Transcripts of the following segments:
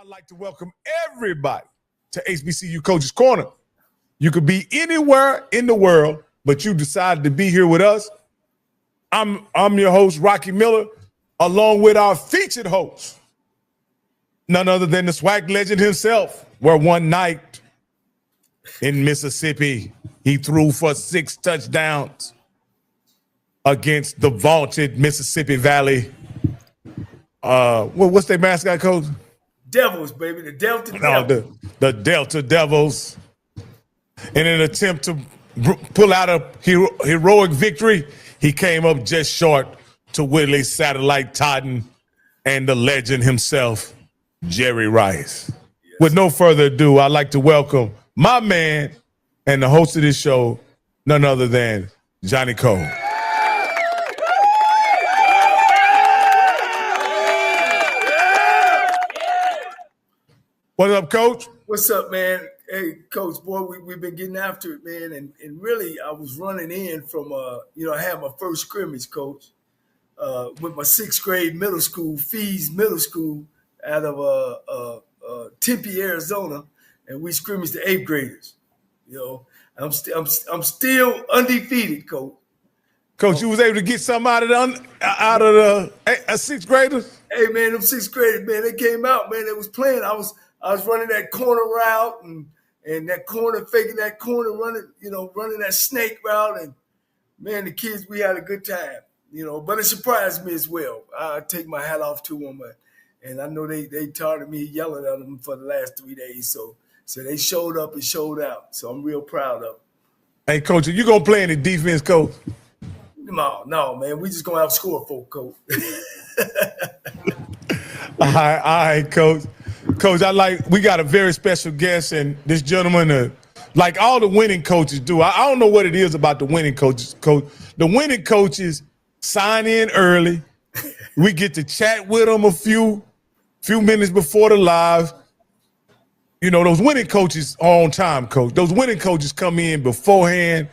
I'd like to welcome everybody to HBCU Coaches Corner. You could be anywhere in the world, but you decided to be here with us. I'm your host, Rocky Miller, along with our featured host, none other than the swag legend himself, where one night in Mississippi, he threw for 6 touchdowns against the vaunted Mississippi Valley. What's their mascot, Coach? Devils, baby, the Delta Devils. The Delta Devils. In an attempt to pull out a heroic victory, he came up just short to Whitley Satellite Totten and the legend himself, Jerry Rice. Yes. With no further ado, I'd like to welcome my man and the host of this show, none other than Johnnie Cole. What's up, Coach? What's up, man? Hey, Coach, boy, we've been getting after it, man. And really, I was running in from, I had my first scrimmage, Coach, with my 6th grade middle school, Fees Middle School, out of Tempe, Arizona, and we scrimmaged the 8th graders. I'm still undefeated, Coach. Coach, you was able to get something out of the 6th graders? Hey, man, them 6th graders, man, they came out, man. They was playing. I was running that corner route and that corner, faking that corner, running that snake route. And, man, the kids, we had a good time, But it surprised me as well. I take my hat off to them. And I know they tired of me yelling at them for the last 3 days. So they showed up and showed out. So I'm real proud of them. Hey, Coach, are you going to play any defense, Coach? No, man. We just going to outscore folk, Coach. All right, Coach. Coach, we got a very special guest, and this gentleman, like all the winning coaches do. I don't know what it is about the winning coaches, Coach. The winning coaches sign in early. We get to chat with them a few minutes before the live. Those winning coaches are on time, Coach. Those winning coaches come in beforehand,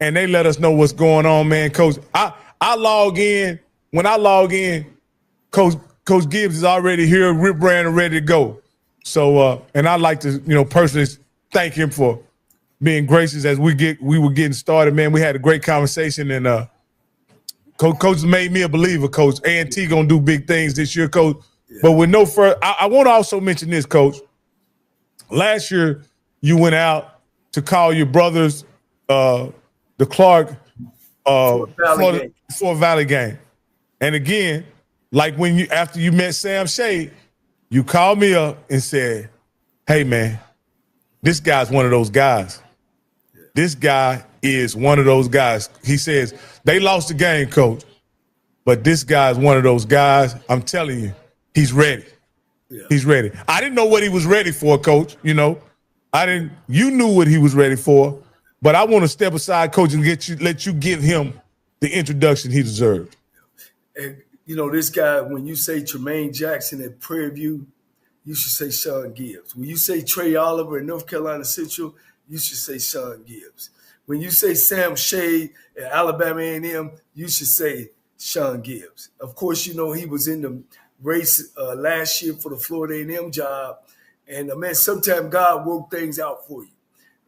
and they let us know what's going on, man. Coach, I log in. When I log in, Coach Gibbs is already here, rip brand and ready to go. So, and I'd like to, personally thank him for being gracious as we were getting started, man. We had a great conversation, and Coach made me a believer, Coach. A&T gonna do big things this year, Coach. Yeah. But with no further, I want to also mention this, Coach. Last year, you went out to call your brothers, the Clark Fort Valley game, and again, like after you met Sam Shea, you called me up and said, "Hey, man, this guy's one of those guys. This guy is one of those guys." He says, "They lost the game, Coach, but this guy's one of those guys. I'm telling you, he's ready. Yeah. He's ready." I didn't know what he was ready for, Coach. You knew what he was ready for, but I want to step aside, Coach, and let you give him the introduction he deserved. And this guy, when you say Tremaine Jackson at Prairie View, you should say Shawn Gibbs. When you say Trey Oliver at North Carolina Central, you should say Shawn Gibbs. When you say Sam Shea at Alabama A&M, you should say Shawn Gibbs. Of course, he was in the race last year for the Florida A&M job. And, man, sometimes God work things out for you.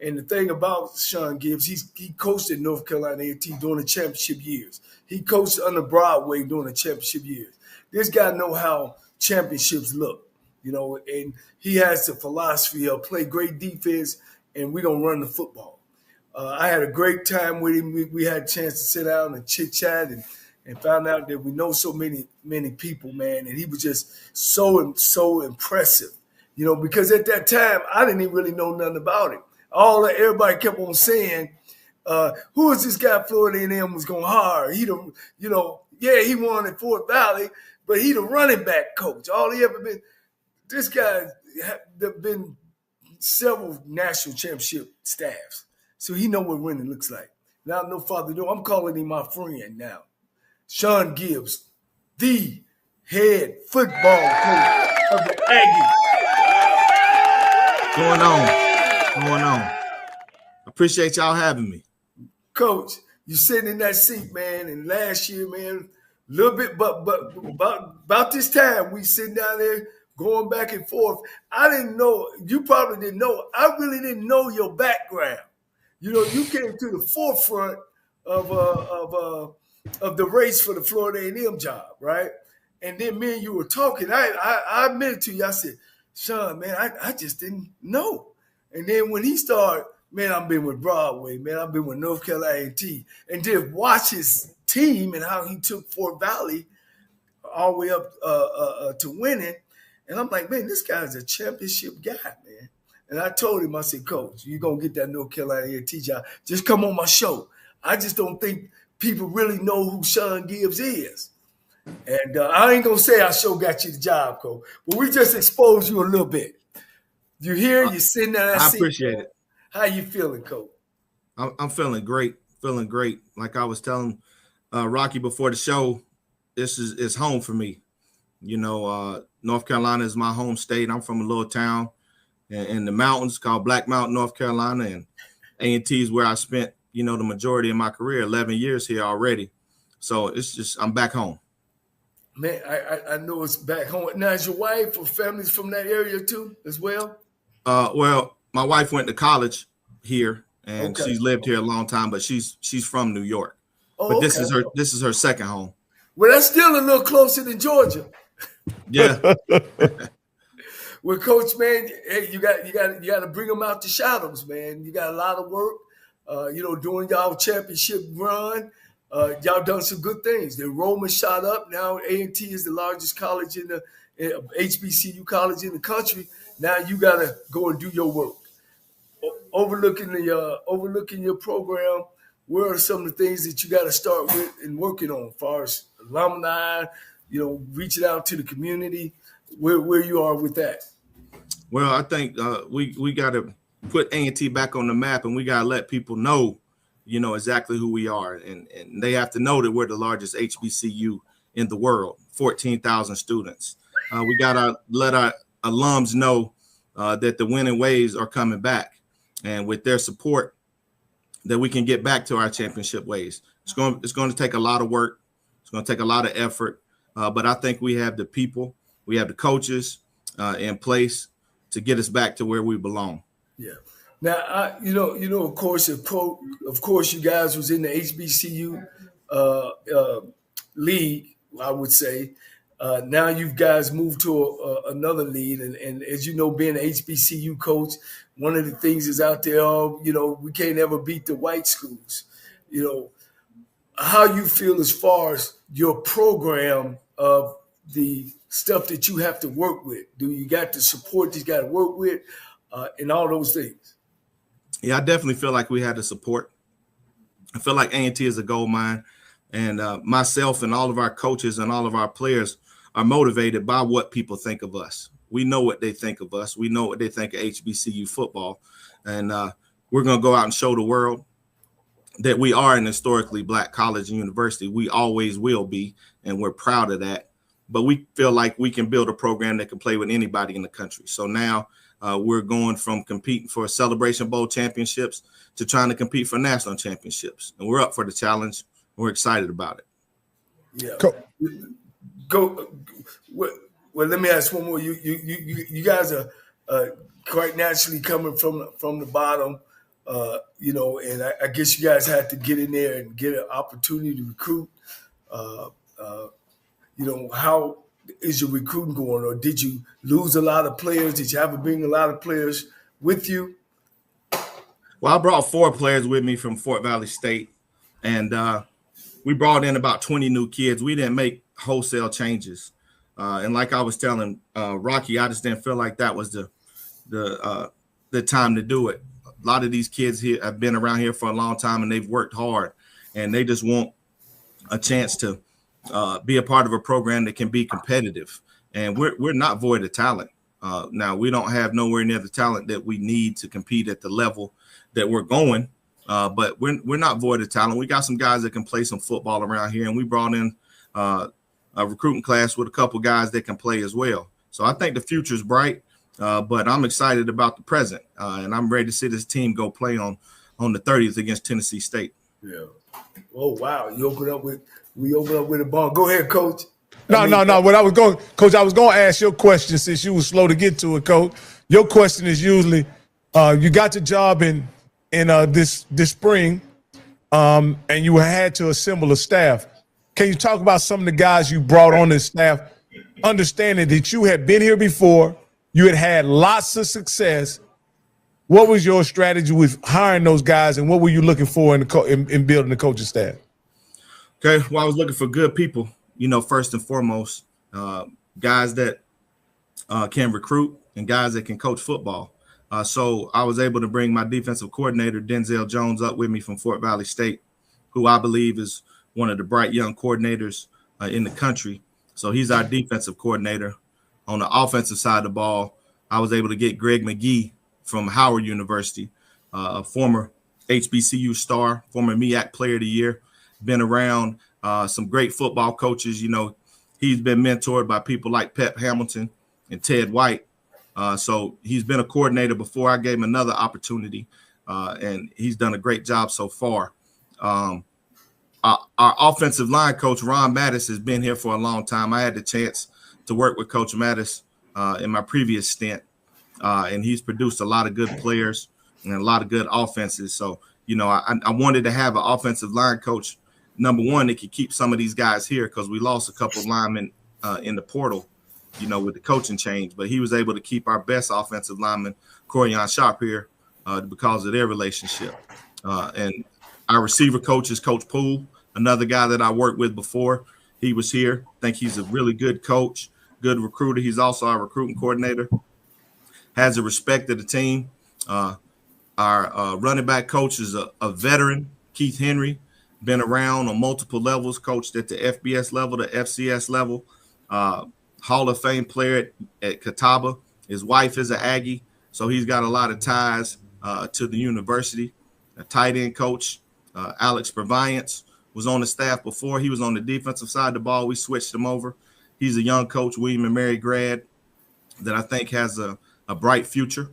And the thing about Shawn Gibbs, he coached at North Carolina A&T during the championship years. He coached under Broadway during the championship years. This guy know how championships look, and he has the philosophy of play great defense and we don't run the football. I had a great time with him. We had a chance to sit down and chit-chat and found out that we know so many people, man, and he was just so impressive, because at that time, I didn't even really know nothing about him. Everybody kept on saying, who is this guy Florida A&M was going to hire? He won at Fort Valley, but he the running back coach. All he ever been, this guy have been several national championship staffs. So he know what winning looks like. Now, no further ado, I'm calling him my friend now. Shawn Gibbs, the head football coach of the Aggies. Going on. Appreciate y'all having me. Coach, you sitting in that seat, man, and last year, man, a little bit, but about this time, we sitting down there going back and forth. I didn't know, you probably didn't know, I really didn't know your background. You know, you came to the forefront of the race for the Florida A&M job, right? And then me and you were talking. I admitted to you, I said, Shawn, man, I just didn't know. And then when he started, man, I've been with Broadway, man, I've been with North Carolina A&T, and then watch his team and how he took Fort Valley all the way up to winning. And I'm like, man, this guy's a championship guy, man. And I told him, I said, Coach, you're going to get that North Carolina A&T job. Just come on my show. I just don't think people really know who Shawn Gibbs is. And I ain't going to say I sure got you the job, Coach, but we just exposed you a little bit. You here, you're sitting there. I appreciate it. How you feeling, Coach? I'm feeling great, Like I was telling Rocky before the show, this is home for me. You know, North Carolina is my home state. I'm from a little town in the mountains called Black Mountain, North Carolina, and A&T is where I spent, you know, the majority of my career, 11 years here already. So it's just, I'm back home. Man, I know it's back home. Now, is your wife or family's from that area too as well? Well, my wife went to college here, and she's lived here a long time, but she's from New York. But this is her second home. Well, that's still a little closer than Georgia. Yeah. Well, Coach, man, hey, you got to bring them out to shadows, man. You got a lot of work, you know, doing y'all championship run. Y'all done some good things. The enrollment shot up. Now A&T is the largest college in the HBCU college in the country. Now you got to go and do your work. Overlooking your program, where are some of the things that you got to start with and working on as far as alumni, you know, reaching out to the community, where you are with that? Well, I think we got to put A&T back on the map, and we got to let people know, you know, exactly who we are. And they have to know that we're the largest HBCU in the world, 14,000 students. We got to let our alums know that the winning ways are coming back. And with their support, that we can get back to our championship ways. It's going to take a lot of work. It's going to take a lot of effort. But I think we have the people, we have the coaches in place to get us back to where we belong. Yeah. Now, you know, of course, you guys was in the HBCU league, I would say. Now you guys moved to another league, and as you know, being an HBCU coach, one of the things is out there, you know, we can't ever beat the white schools. You know, how you feel as far as your program of the stuff that you have to work with? Do you got the support that you got to work with, and all those things? Yeah, I definitely feel like we had the support. I feel like A&T is a gold mine, and myself and all of our coaches and all of our players are motivated by what people think of us. We know what they think of us. We know what they think of HBCU football, and we're going to go out and show the world that we are an historically Black college and university. We always will be, and we're proud of that. But we feel like we can build a program that can play with anybody in the country. So now we're going from competing for Celebration Bowl championships to trying to compete for national championships. And we're up for the challenge. We're excited about it. Yeah. Well, let me ask one more. You guys are quite naturally coming from the bottom, you know, and I guess you guys had to get in there and get an opportunity to recruit. You know, how is your recruiting going, or did you lose a lot of players? Did you have to bring a lot of players with you? Well, I brought 4 players with me from Fort Valley State, and we brought in about 20 new kids. We didn't make wholesale changes. And like I was telling Rocky, I just didn't feel like that was the time to do it. A lot of these kids here have been around here for a long time, and they've worked hard, and they just want a chance to be a part of a program that can be competitive. And we're not void of talent. Now, we don't have nowhere near the talent that we need to compete at the level that we're going, but we're not void of talent. We got some guys that can play some football around here, and we brought in a recruiting class with a couple guys that can play as well. So I think the future is bright, but I'm excited about the present, and I'm ready to see this team go play on the 30th against Tennessee State. Yeah. Oh, wow. We open up with a bomb. Go ahead, Coach. No. What I was going, Coach, I was going to ask your question since you were slow to get to it, Coach. Your question is usually, you got the job in this spring, and you had to assemble a staff. Can you talk about some of the guys you brought on the staff, understanding that you had been here before, you had lots of success? What was your strategy with hiring those guys, and what were you looking for in building the coaching staff? Okay, well, I was looking for good people, first and foremost, guys that can recruit and guys that can coach football. So I was able to bring my defensive coordinator, Denzel Jones, up with me from Fort Valley State, who I believe is one of the bright young coordinators in the country. So he's our defensive coordinator. On the offensive side of the ball, I was able to get Greg McGee from Howard University, a former HBCU star, former MEAC Player of the Year, been around some great football coaches. He's been mentored by people like Pep Hamilton and Ted White. So he's been a coordinator before. I gave him another opportunity, and he's done a great job so far. Our offensive line coach, Ron Mattis, has been here for a long time. I had the chance to work with Coach Mattis in my previous stint, and he's produced a lot of good players and a lot of good offenses. So, I wanted to have an offensive line coach, number one, that could keep some of these guys here because we lost a couple of linemen in the portal, with the coaching change. But he was able to keep our best offensive lineman, Corian Sharp, here because of their relationship. And our receiver coach is Coach Poole, another guy that I worked with before. He was here. I think he's a really good coach, good recruiter. He's also our recruiting coordinator, has the respect of the team. Our running back coach is a veteran, Keith Henry, been around on multiple levels, coached at the FBS level, the FCS level, Hall of Fame player at Catawba. His wife is an Aggie, so he's got a lot of ties to the university. A tight end coach, Alex Purviance, was on the staff before. He was on the defensive side of the ball. We switched him over. He's a young coach, William and Mary grad, that I think has a bright future.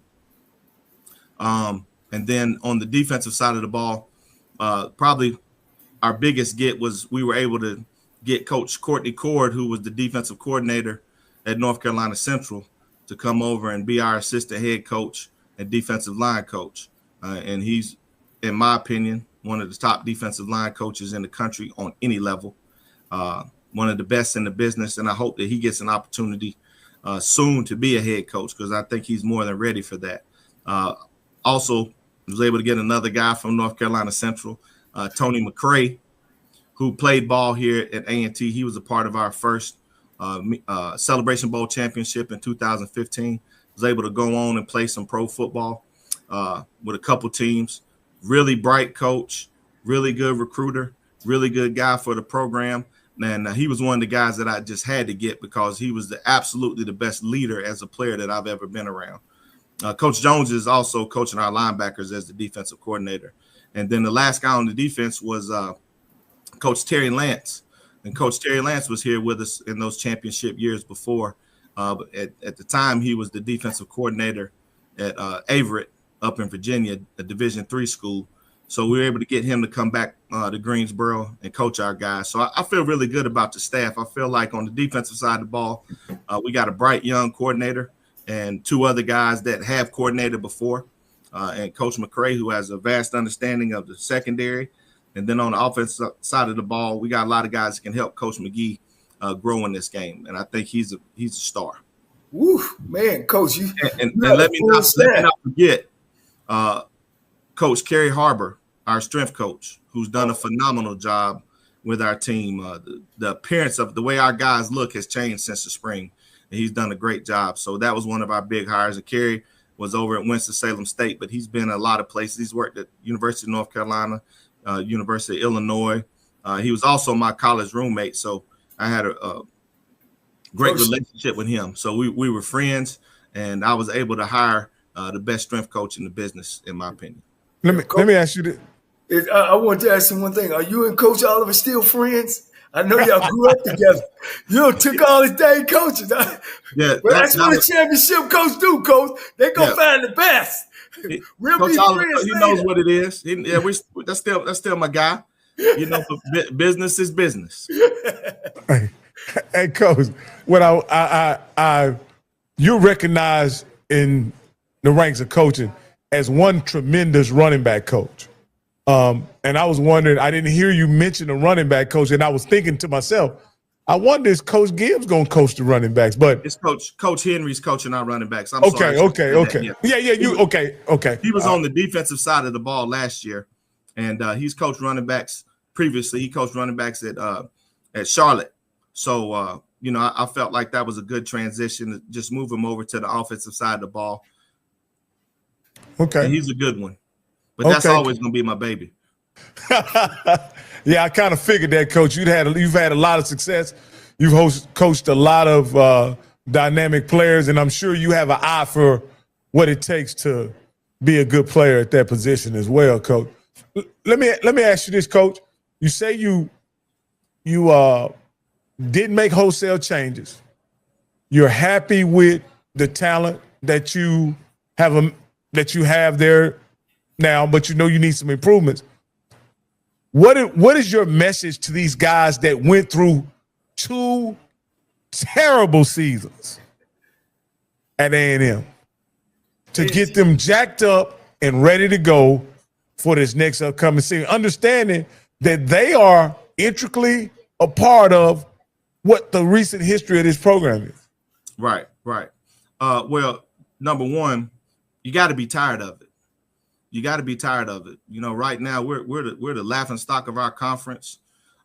And then on the defensive side of the ball, probably our biggest get was we were able to get Coach Courtney Cord, who was the defensive coordinator at North Carolina Central, to come over and be our assistant head coach and defensive line coach. And he's, in my opinion, one of the top defensive line coaches in the country on any level, one of the best in the business. And I hope that he gets an opportunity soon to be a head coach because I think he's more than ready for that. Also, was able to get another guy from North Carolina Central, Tony McCray, who played ball here at A&T. He was a part of our first Celebration Bowl championship in 2015. Was able to go on and play some pro football with a couple teams. Really bright coach, really good recruiter, really good guy for the program. And he was one of the guys that I just had to get because he was absolutely the best leader as a player that I've ever been around. Coach Jones is also coaching our linebackers as the defensive coordinator. And then the last guy on the defense was Coach Terry Lance. And Coach Terry Lance was here with us in those championship years before. But at the time, he was the defensive coordinator at Averett up in Virginia, a Division III school. So we were able to get him to come back to Greensboro and coach our guys. So I feel really good about the staff. I feel like on the defensive side of the ball, we got a bright young coordinator and two other guys that have coordinated before, and Coach McCray, who has a vast understanding of the secondary. And then on the offensive side of the ball, we got a lot of guys that can help Coach McGee grow in this game. And I think he's a star. Woo, man, Coach. And let me not forget Coach Kerry Harbor, our strength coach, who's done a phenomenal job with our team. The appearance of the way our guys look has changed since the spring. And he's done a great job. So that was one of our big hires. And Kerry was over at Winston-Salem State, but he's been a lot of places. He's worked at University of North Carolina, University of Illinois. He was also my college roommate. So I had a great relationship with him. So we were friends, and I was able to hire the best strength coach in the business, in my opinion. Let me ask you this. I want to ask you one thing. Are you and Coach Oliver still friends? I know y'all grew up together. You took all his dang coaches. Yeah, but that's what a championship coach do, Coach. They go find the best. We'll Coach be Oliver, friends he later. knows what it is. That's still my guy. Business is business. Hey, Coach, what you're recognized in the ranks of coaching as one tremendous running back coach. And I was wondering, I didn't hear you mention the running back coach, and I was thinking to myself, I wonder is Coach Gibbs going to coach the running backs? But it's Coach Henry's coaching our running backs. I'm okay, sorry. okay. Yeah. He was on the defensive side of the ball last year, and he's coached running backs previously. He coached running backs at Charlotte. So, I felt like that was a good transition to just move him over to the offensive side of the ball. Okay. And he's a good one. But that's always going to be my baby. Yeah, I kind of figured that, Coach. You've had a lot of success. You've coached a lot of dynamic players, and I'm sure you have an eye for what it takes to be a good player at that position as well, Coach. Let me ask you this, Coach. You say you didn't make wholesale changes. You're happy with the talent that you have there now, but you know you need some improvements. What is your message to these guys that went through 2 terrible seasons at A&M to get them jacked up and ready to go for this next upcoming season, understanding that they are intricately a part of what the recent history of this program is? Right. Well, number one, you got to be tired of it. You got to be tired of it. Right now we're the laughing stock of our conference.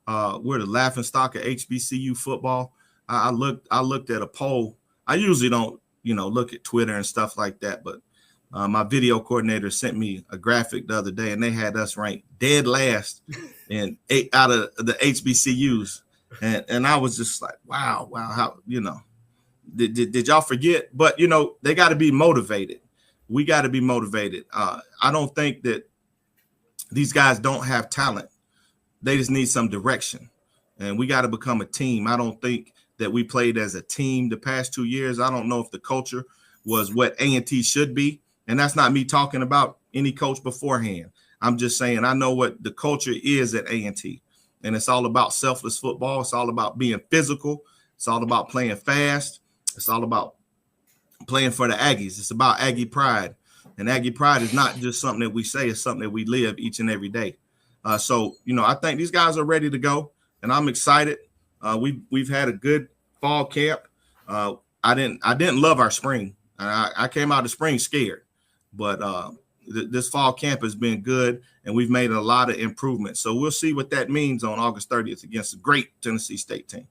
We're the laughing stock of HBCU football. I looked at a poll. I usually don't, look at Twitter and stuff like that, but my video coordinator sent me a graphic the other day, and they had us ranked dead last in 8 out of the HBCUs, and I was just like, wow, how did y'all forget? But they got to be motivated. We got to be motivated. I don't think that these guys don't have talent. They just need some direction, and we got to become a team. I don't think that we played as a team the past 2 years. I don't know if the culture was what A&T should be, and that's not me talking about any coach beforehand. I'm just saying I know what the culture is at A&T, and it's all about selfless football. It's all about being physical. It's all about playing fast. It's all about playing for the Aggies. It's about Aggie pride. And Aggie pride is not just something that we say, it's something that we live each and every day. So I think these guys are ready to go, and I'm excited. We've had a good fall camp. I didn't love our spring. I came out of spring scared, but this fall camp has been good, and we've made a lot of improvements. So we'll see what that means on August 30th against a great Tennessee State team.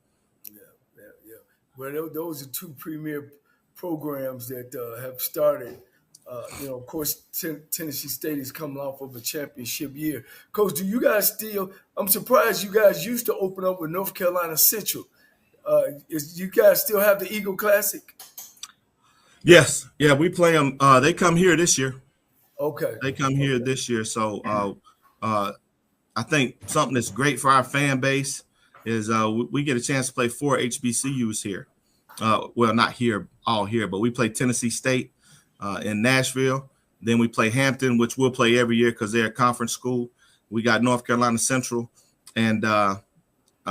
Yeah. Well, those are 2 premier programs that have started. Of course, Tennessee State is coming off of a championship year. Coach, do you guys still? I'm surprised you guys used to open up with North Carolina Central. You guys still have the Eagle Classic? Yes. Yeah, we play them. They come here this year. Okay. They come here this year. So I think something that's great for our fan base is we get a chance to play 4 HBCUs here. Well, not here, all here, but we play Tennessee State in Nashville. Then we play Hampton, which we'll play every year because they're a conference school. We got North Carolina Central, and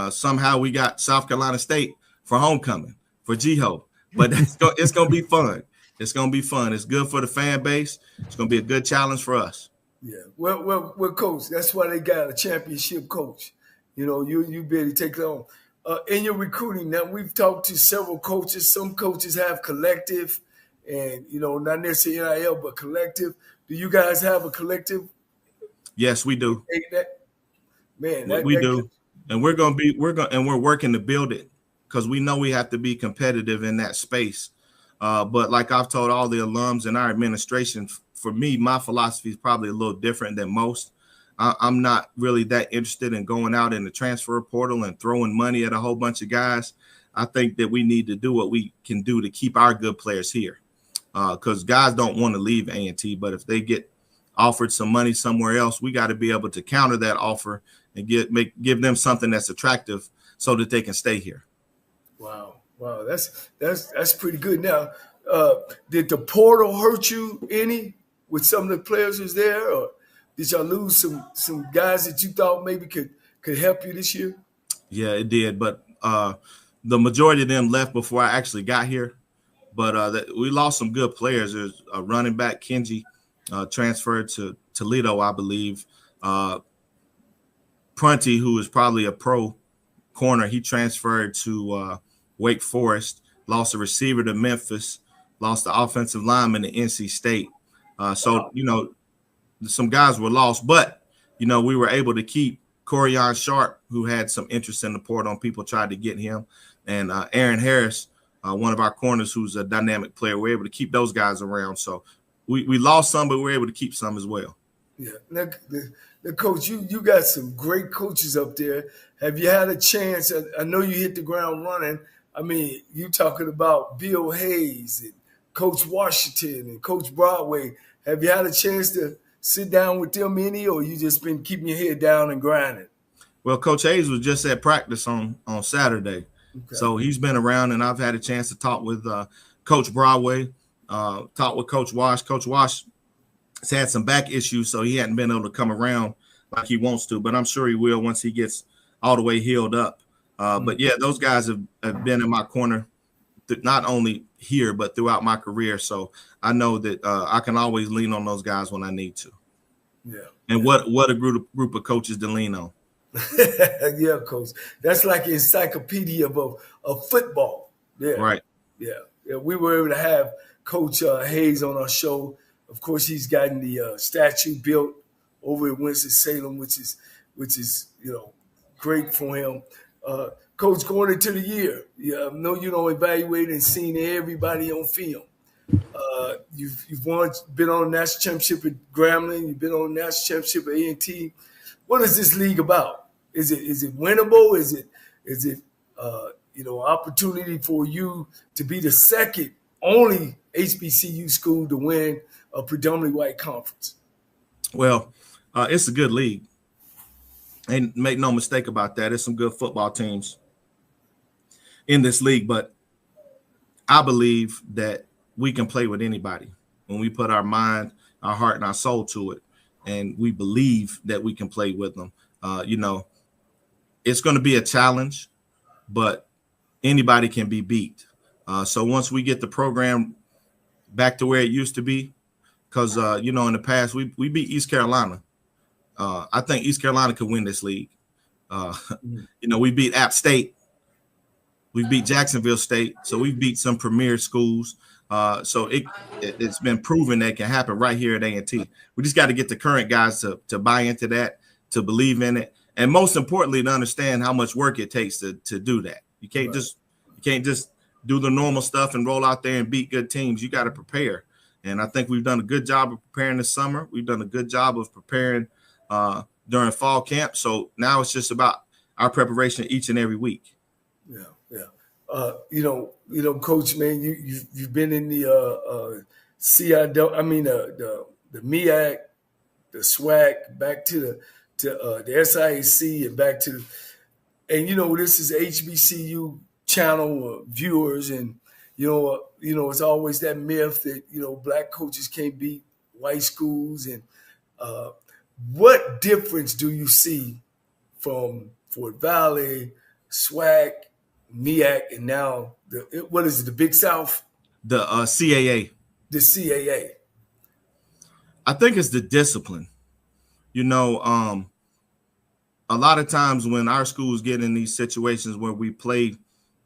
somehow we got South Carolina State for homecoming for GHO. But it's going to be fun. It's going to be fun. It's good for the fan base. It's going to be a good challenge for us. Yeah. Well, Coach, that's why they got a championship coach. You better take it on. In your recruiting, now we've talked to several coaches. Some coaches have collective and, not necessarily NIL, but collective. Do you guys have a collective? Yes, we do. Man, we do. And we're working to build it because we know we have to be competitive in that space. But like I've told all the alums in our administration, for me, my philosophy is probably a little different than most. I'm not really that interested in going out in the transfer portal and throwing money at a whole bunch of guys. I think that we need to do what we can do to keep our good players here because guys don't want to leave A&T, but if they get offered some money somewhere else, we got to be able to counter that offer and give them something that's attractive so that they can stay here. Wow, that's pretty good. Now, did the portal hurt you any with some of the players who's there, or did y'all lose some guys that you thought maybe could help you this year? Yeah, it did. But the majority of them left before I actually got here. But we lost some good players. There's a running back, Kenji, transferred to Toledo, I believe. Prunty, who is probably a pro corner, he transferred to Wake Forest. Lost a receiver to Memphis. Lost the offensive lineman to NC State. So some guys were lost, but we were able to keep Corian Sharp, who had some interest in the portal, and people tried to get him, and Aaron Harris, one of our corners, who's a dynamic player. We're able to keep those guys around. So we lost some, but we're able to keep some as well. Yeah. Now, Coach, you got some great coaches up there. Have you had a chance? I know you hit the ground running. I mean, you talking about Bill Hayes and Coach Washington and Coach Broadway. Have you had a chance to sit down with them any, or you just been keeping your head down and grinding? Well, Coach Hayes was just at practice on Saturday. Okay. So he's been around, and I've had a chance to talk with Coach Broadway, talk with Coach Wash. Coach Wash has had some back issues, so he hadn't been able to come around like he wants to, but I'm sure he will once he gets all the way healed up. But, yeah, those guys have been in my corner not only here but throughout my career. So I know that I can always lean on those guys when I need to. Yeah. And what a group of coaches to lean on. Yeah, Coach. That's like an encyclopedia of football. Yeah. Right. Yeah. We were able to have Coach Hayes on our show. Of course, he's gotten the statue built over at Winston-Salem, which is great for him. Coach, going into the year, I know you don't evaluate and seen everybody on film. You've been on a national championship at Grambling. You've been on a national championship at A&T. What is this league about? Is it winnable? Is it opportunity for you to be the second only HBCU school to win a predominantly white conference? Well, it's a good league. And make no mistake about that. There's some good football teams in this league, but I believe that we can play with anybody when we put our mind, our heart, and our soul to it, and we believe that we can play with them. It's going to be a challenge, but anybody can be beat. So once we get the program back to where it used to be, because, in the past, we beat East Carolina. I think East Carolina could win this league. We beat App State. We beat Jacksonville State. So we beat some premier schools. So it's been proven that it can happen right here at A&T. We just got to get the current guys to buy into that, to believe in it, and most importantly, to understand how much work it takes to do that. You can't just do the normal stuff and roll out there and beat good teams. You got to prepare. And I think we've done a good job of preparing this summer. We've done a good job of preparing during fall camp. So now it's just about our preparation each and every week. Yeah. Coach, man, you've been in the CIW, the MEAC, the SWAC, back to the SIAC, and back to, this is HBCU channel viewers, and it's always that myth that black coaches can't beat white schools. And what difference do you see from Fort Valley, SWAC, MEAC, and now the Big South? The CAA. The CAA. I think it's the discipline. A lot of times when our schools get in these situations where we play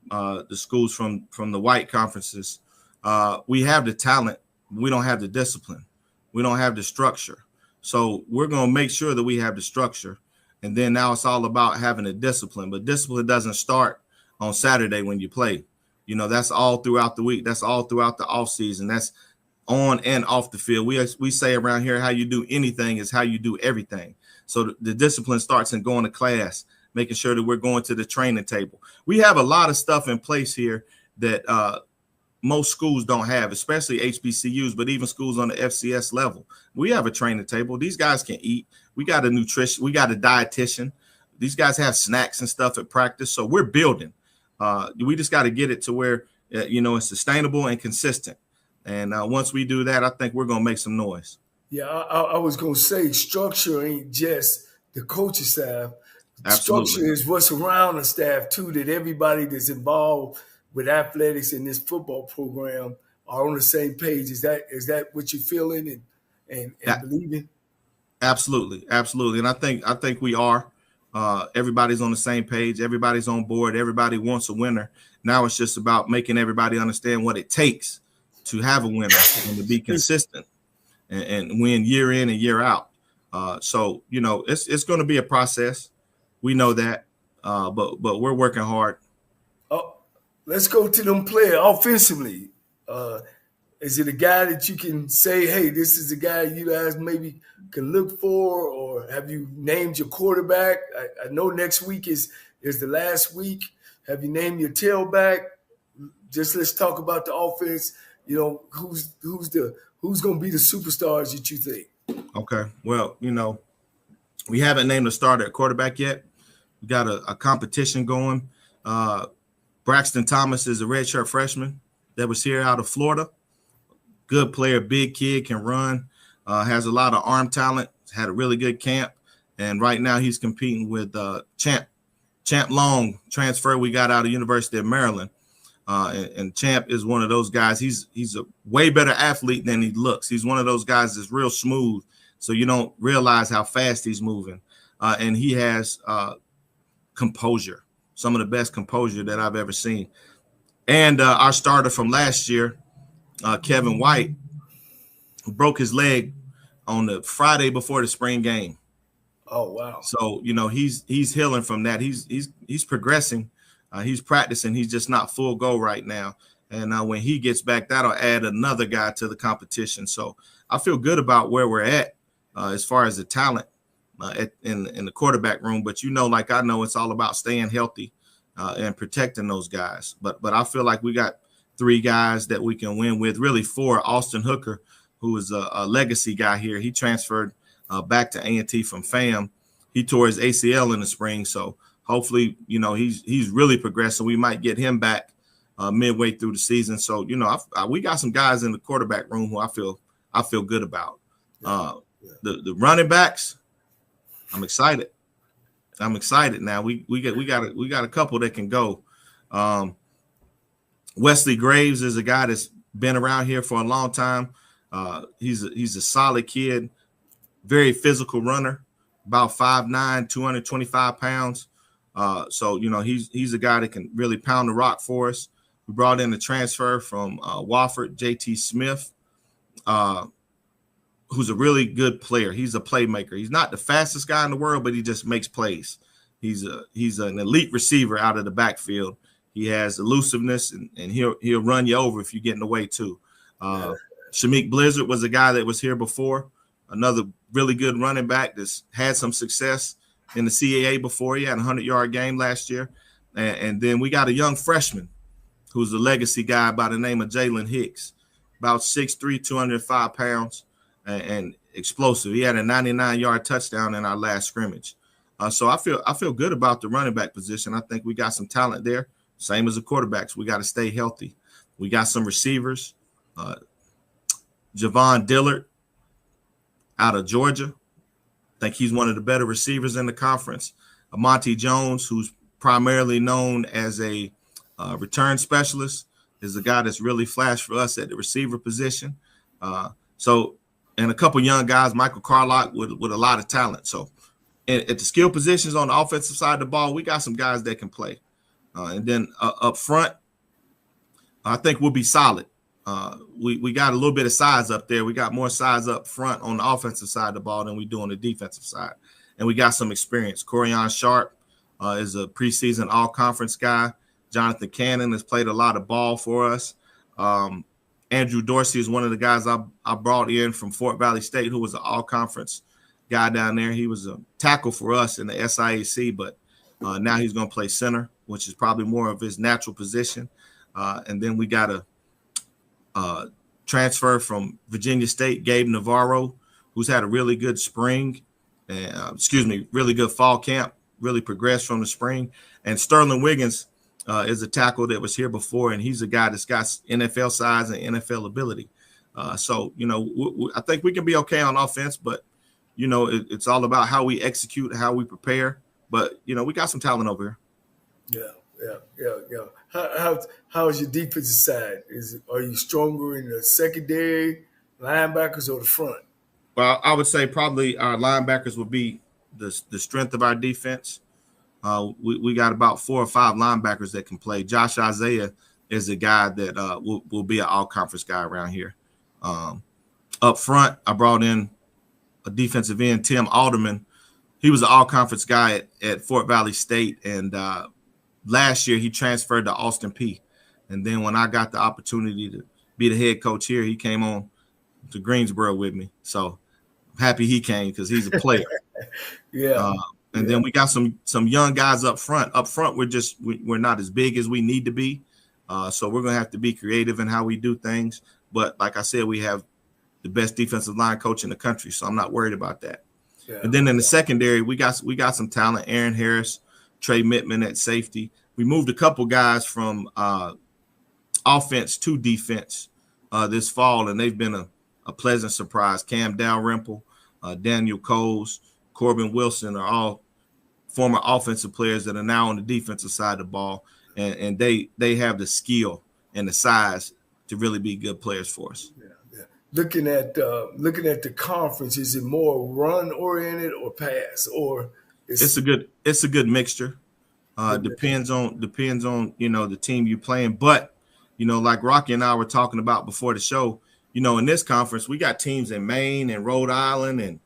the schools from the white conferences, we have the talent. We don't have the discipline. We don't have the structure. So we're going to make sure that we have the structure. And then now it's all about having a discipline. But discipline doesn't start on Saturday when you play. That's all throughout the week. That's all throughout the off season. That's on and off the field. We say around here, how you do anything is how you do everything. So the discipline starts in going to class, making sure that we're going to the training table. We have a lot of stuff in place here that most schools don't have, especially HBCUs, but even schools on the FCS level. We have a training table. These guys can eat. We got a nutrition. We got a dietitian. These guys have snacks and stuff at practice. So we're building. We just got to get it to where, it's sustainable and consistent. And once we do that, I think we're going to make some noise. Yeah, I was going to say structure ain't just the coaching staff. Absolutely. Structure is what's around the staff too, that everybody that's involved with athletics in this football program are on the same page. Is that what you're feeling and believing? Absolutely, absolutely, and I think we are. Everybody's on the same page. Everybody's on board. Everybody wants a winner. Now it's just about making everybody understand what it takes to have a winner and to be consistent and win year in and year out. So it's going to be a process. We know that, but we're working hard. Oh, let's go to them players offensively. Is it a guy that you can say, hey, this is a guy you guys maybe can look for, or have you named your quarterback? I know next week is the last week. Have you named your tailback? Just let's talk about the offense. Who's going to be the superstars that you think? Okay. Well, we haven't named a starter at quarterback yet. We got a competition going. Braxton Thomas is a redshirt freshman that was here out of Florida. Good player, big kid, can run, has a lot of arm talent, had a really good camp. And right now he's competing with Champ Long, transfer we got out of University of Maryland. And Champ is one of those guys. He's a way better athlete than he looks. He's one of those guys that's real smooth, so you don't realize how fast he's moving. And he has composure, some of the best composure that I've ever seen. And our starter from last year, Kevin White, who broke his leg on the Friday before the spring game. Oh, wow. So, he's healing from that. He's progressing. He's practicing. He's just not full go right now. And when he gets back, that'll add another guy to the competition. So I feel good about where we're at as far as the talent in the quarterback room. But, like I know, it's all about staying healthy and protecting those guys. But I feel like we got 3 guys that we can win with, really 4. Austin Hooker, who is a legacy guy here. He transferred back to A&T from FAM. He tore his ACL in the spring. So hopefully, he's really progressing. We might get him back midway through the season. So, we got some guys in the quarterback room who I feel good about. The running backs, I'm excited. Now. We got a couple that can go. Wesley Graves is a guy that's been around here for a long time. He's a solid kid, very physical runner, about 5'9", 225 pounds. So he's a guy that can really pound the rock for us. We brought in a transfer from Wofford, JT Smith, who's a really good player. He's a playmaker. He's not the fastest guy in the world, but he just makes plays. He's an elite receiver out of the backfield. He has elusiveness, and he'll run you over if you get in the way too. Shamik Blizzard was a guy that was here before, another really good running back that's had some success in the CAA before. He had a 100-yard game last year. And then we got a young freshman who's a legacy guy by the name of Jalen Hicks, about 6'3", 205 pounds, and explosive. He had a 99-yard touchdown in our last scrimmage. So I feel good about the running back position. I think we got some talent there. Same as the quarterbacks. We got to stay healthy. We got some receivers. Javon Dillard out of Georgia. I think he's one of the better receivers in the conference. Monty Jones, who's primarily known as a return specialist, is a guy that's really flashed for us at the receiver position. And a couple young guys, Michael Carlock with a lot of talent. So at the skill positions on the offensive side of the ball, we got some guys that can play. And then up front, I think we'll be solid. We got a little bit of size up there. We got more size up front on the offensive side of the ball than we do on the defensive side. And we got some experience. Corian Sharp is a preseason all-conference guy. Jonathan Cannon has played a lot of ball for us. Andrew Dorsey is one of the guys I brought in from Fort Valley State, who was an all-conference guy down there. He was a tackle for us in the SIAC, but now he's going to play center, which is probably more of his natural position. And then we got a transfer from Virginia State, Gabe Navarro, who's had a really good spring, really good fall camp, really progressed from the spring. And Sterling Wiggins is a tackle that was here before, and he's a guy that's got NFL size and NFL ability. So, I think we can be okay on offense, but, it's all about how we execute, how we prepare. But we got some talent over here. Yeah. How is your defensive side? Are you stronger in the secondary, linebackers, or the front? Well, I would say probably our linebackers would be the strength of our defense. We got about 4 or 5 linebackers that can play. Josh Isaiah is a guy that will be an all-conference guy around here. Up front, I brought in a defensive end, Tim Alderman. He was an all-conference guy at Fort Valley State, and last year he transferred to Austin Peay. And then when I got the opportunity to be the head coach here, he came on to Greensboro with me. So I'm happy he came because he's a player. And then we got some young guys up front. Up front, we're not as big as we need to be. So we're going to have to be creative in how we do things. But like I said, we have the best defensive line coach in the country, so I'm not worried about that. Yeah. And then in the secondary, we got some talent. Aaron Harris, Trey Mittman at safety. We moved a couple guys from offense to defense this fall, and they've been a pleasant surprise. Cam Dalrymple, Daniel Coles, Corbin Wilson are all former offensive players that are now on the defensive side of the ball, and they have the skill and the size to really be good players for us. Yeah. Looking at the conference, is it more run oriented or pass, or it's a good mixture. Depends on the team you're playing, but like Rocky and I were talking about before the show, in this conference we got teams in Maine and Rhode Island and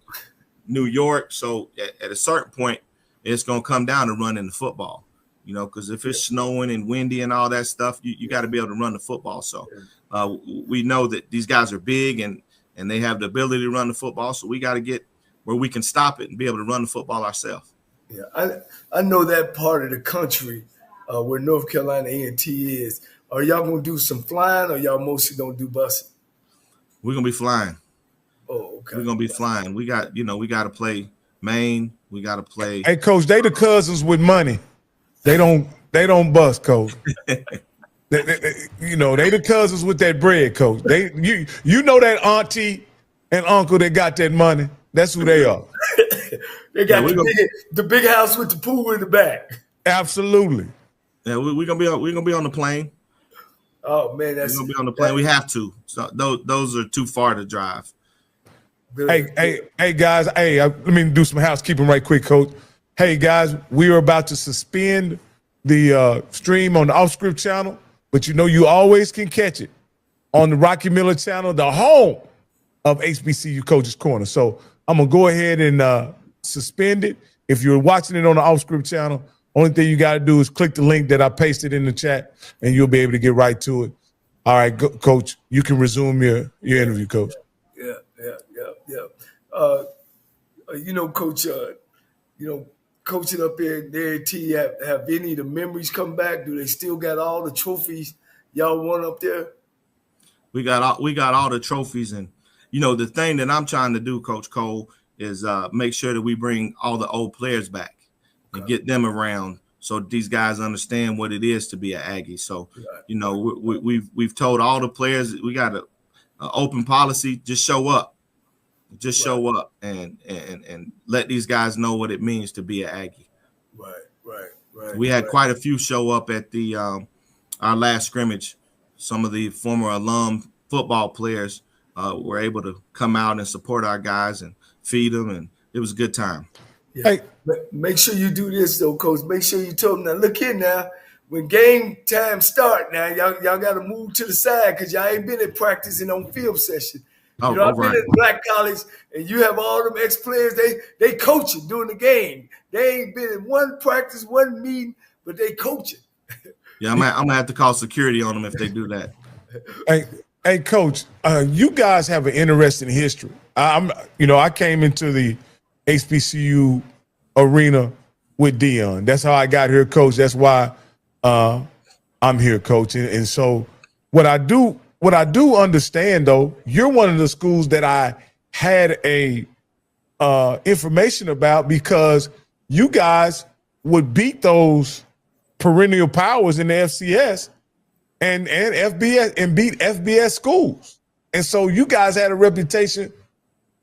New York. So at a certain point, it's going to come down to running the football, because if it's snowing and windy and all that stuff, you got to be able to run the football. So we know that these guys are big and they have the ability to run the football. So we got to get where we can stop it and be able to run the football ourselves. Yeah, I know that part of the country where North Carolina A&T is. Are y'all going to do some flying, or y'all mostly don't do busing? We're going to be flying. Oh, okay. We're going to be flying. We got to play Maine. We got to play. Hey, Coach, they the cousins with money. They don't bust, Coach. they the cousins with that bread, Coach. You know that auntie and uncle that got that money. That's who they are. They got the big house with the pool in the back. Absolutely. Yeah, we're gonna be on the plane. Oh man, we're gonna be on the plane. We have to. So those are too far to drive. Hey guys. Let me do some housekeeping right quick, Coach. Hey guys, we are about to suspend the stream on the Off Script channel, but you always can catch it on the Rocky Miller channel, the home of HBCU Coaches Corner. So I'm gonna go ahead and suspend it. If you're watching it on the Off Script channel, only thing you got to do is click the link that I pasted in the chat, and you'll be able to get right to it. All right, Coach, you can resume your interview, Coach. Yeah. Coach, coaching up there at A&T, have any of the memories come back? Do they still got all the trophies y'all won up there? We got all the trophies, and the thing that I'm trying to do, Coach Cole, is make sure that we bring all the old players back and get them around so these guys understand what it is to be an Aggie. So, we've told all the players we got an open policy, just show up. Just show up and let these guys know what it means to be an Aggie. Right. We had quite a few show up at the our last scrimmage. Some of the former alum football players were able to come out and support our guys and feed them, and it was a good time. Yeah. Hey, make sure you do this though, Coach. Make sure you tell them now. Look here now. When game time start now, y'all got to move to the side because y'all ain't been at practice and on film session. I've been at Black College, and you have all them ex-players. They coaching during the game. They ain't been in one practice, one meeting, but they coaching. Yeah, I'm gonna have to call security on them if they do that. Hey, Coach, you guys have an interesting history. I came into the HBCU arena with Dion. That's how I got here, Coach. That's why I'm here, Coach. And so what I do understand, though, you're one of the schools that I had a information about because you guys would beat those perennial powers in the FCS and FBS and beat FBS schools. And so you guys had a reputation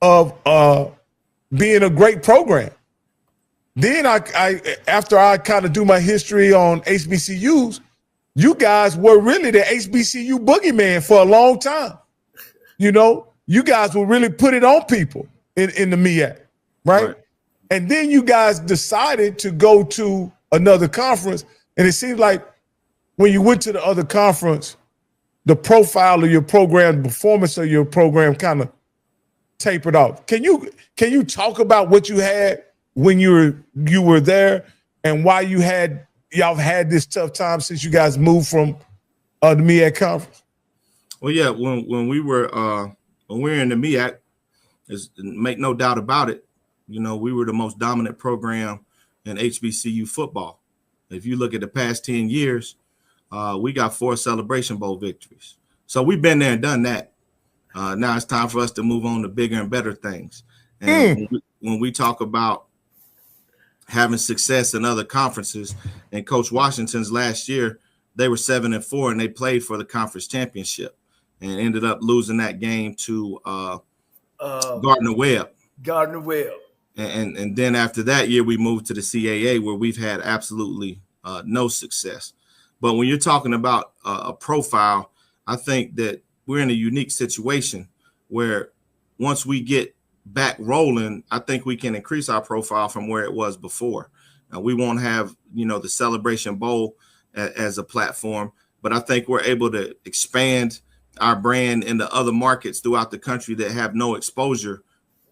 of being a great program. then after I kind of do my history on HBCUs, you guys were really the HBCU boogeyman for a long time. You know, you guys will really put it on people in the MEAC, right? And then you guys decided to go to another conference, and it seems like when you went to the other conference, the profile of your program, the performance of your program kind of tapered off. Can you talk about what you had when you were there and why y'all had this tough time since you guys moved from the MEAC conference? Well, yeah, when we were in the MEAC, make no doubt about it, you know, we were the most dominant program in HBCU football. If you look at the past 10 years, we got 4 Celebration Bowl victories. So we've been there and done that. Now it's time for us to move on to bigger and better things. And when we talk about having success in other conferences, and Coach Washington's last year, they were 7-4 and they played for the conference championship and ended up losing that game to Gardner-Webb. And then after that year, we moved to the CAA, where we've had absolutely no success. But when you're talking about a profile, I think that we're in a unique situation where once we get back rolling, I think we can increase our profile from where it was before. We won't have, you know, the Celebration Bowl as a platform, but I think we're able to expand our brand into other markets throughout the country that have no exposure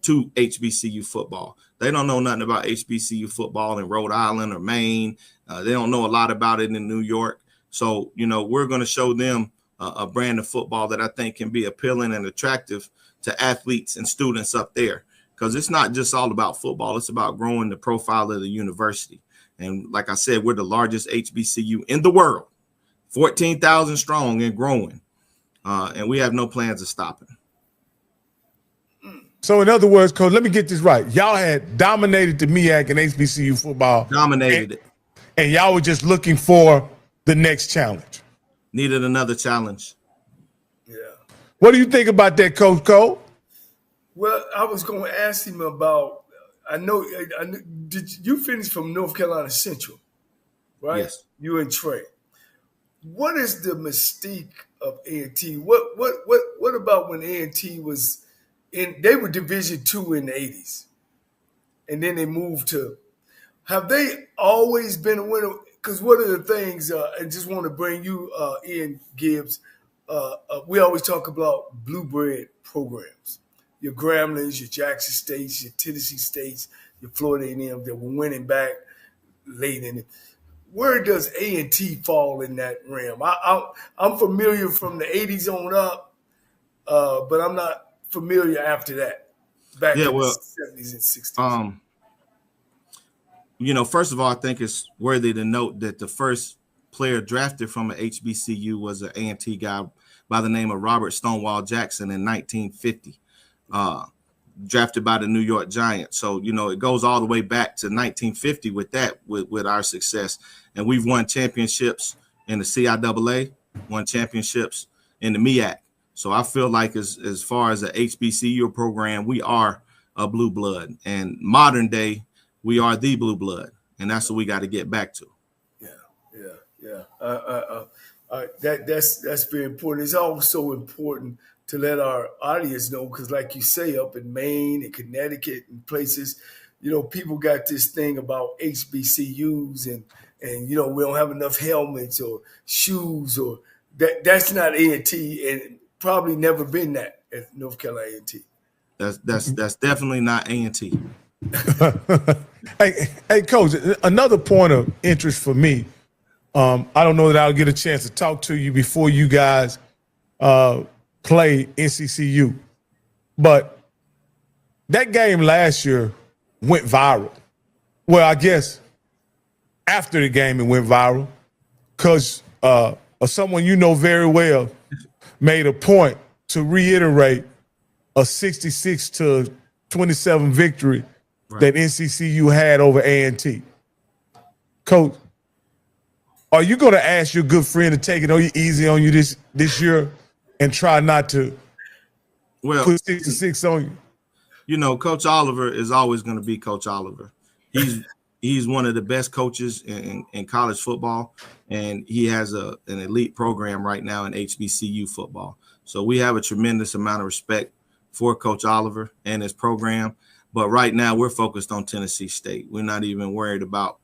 to HBCU football. They don't know nothing about HBCU football in Rhode Island or Maine. They don't know a lot about it in New York. So, you know, we're going to show them a brand of football that I think can be appealing and attractive to athletes and students up there, because it's not just all about football. It's about growing the profile of the university. And like I said, we're the largest HBCU in the world, 14,000 strong and growing. And we have no plans of stopping. So in other words, Coach, let me get this right. Y'all had dominated the MEAC and HBCU football. Dominated it. And y'all were just looking for the next challenge. Needed another challenge. Yeah. What do you think about that, Coach Cole? Well, I was going to ask him about, I know, did you finish from North Carolina Central, right? Yes. You and Trey. What is the mystique of A&T? What about when A&T was in, they were Division II in the 80s, and then they moved to, have they always been a winner? Because one of the things, I just want to bring you, Ian Gibbs, we always talk about blue bread programs. Your Gramblin's, your Jackson States, your Tennessee States, your Florida A&M that were winning back late in it. Where does A&T fall in that realm? I'm familiar from the 80s on up, but I'm not familiar after that, back in the 70s and 60s. You know, first of all, I think it's worthy to note that the first player drafted from an HBCU was an A&T guy by the name of Robert Stonewall Jackson in 1950, drafted by the New York Giants. So, you know, it goes all the way back to 1950 with that, with our success. And we've won championships in the CIAA, won championships in the MEAC. So I feel like as far as the HBCU program, we are a blue blood. And modern day, we are the blue blood. And that's what we got to get back to. That's very important. It's also important to let our audience know, because like you say, up in Maine and Connecticut and places, you know, people got this thing about HBCUs and you know, we don't have enough helmets or shoes, or that's not A&T, and probably never been that at North Carolina A&T. That's definitely not A&T. Hey, Coach, another point of interest for me, I don't know that I'll get a chance to talk to you before you guys play NCCU, but that game last year went viral. Well, I guess after the game it went viral because someone you know very well made a point to reiterate a 66-27 victory that NCCU had over A&T. Coach, are you going to ask your good friend to take it easy on you this year and try not to put 66 on you? You know, Coach Oliver is always going to be Coach Oliver. he's one of the best coaches in college football, and he has an elite program right now in HBCU football. So we have a tremendous amount of respect for Coach Oliver and his program. But right now we're focused on Tennessee State. We're not even worried about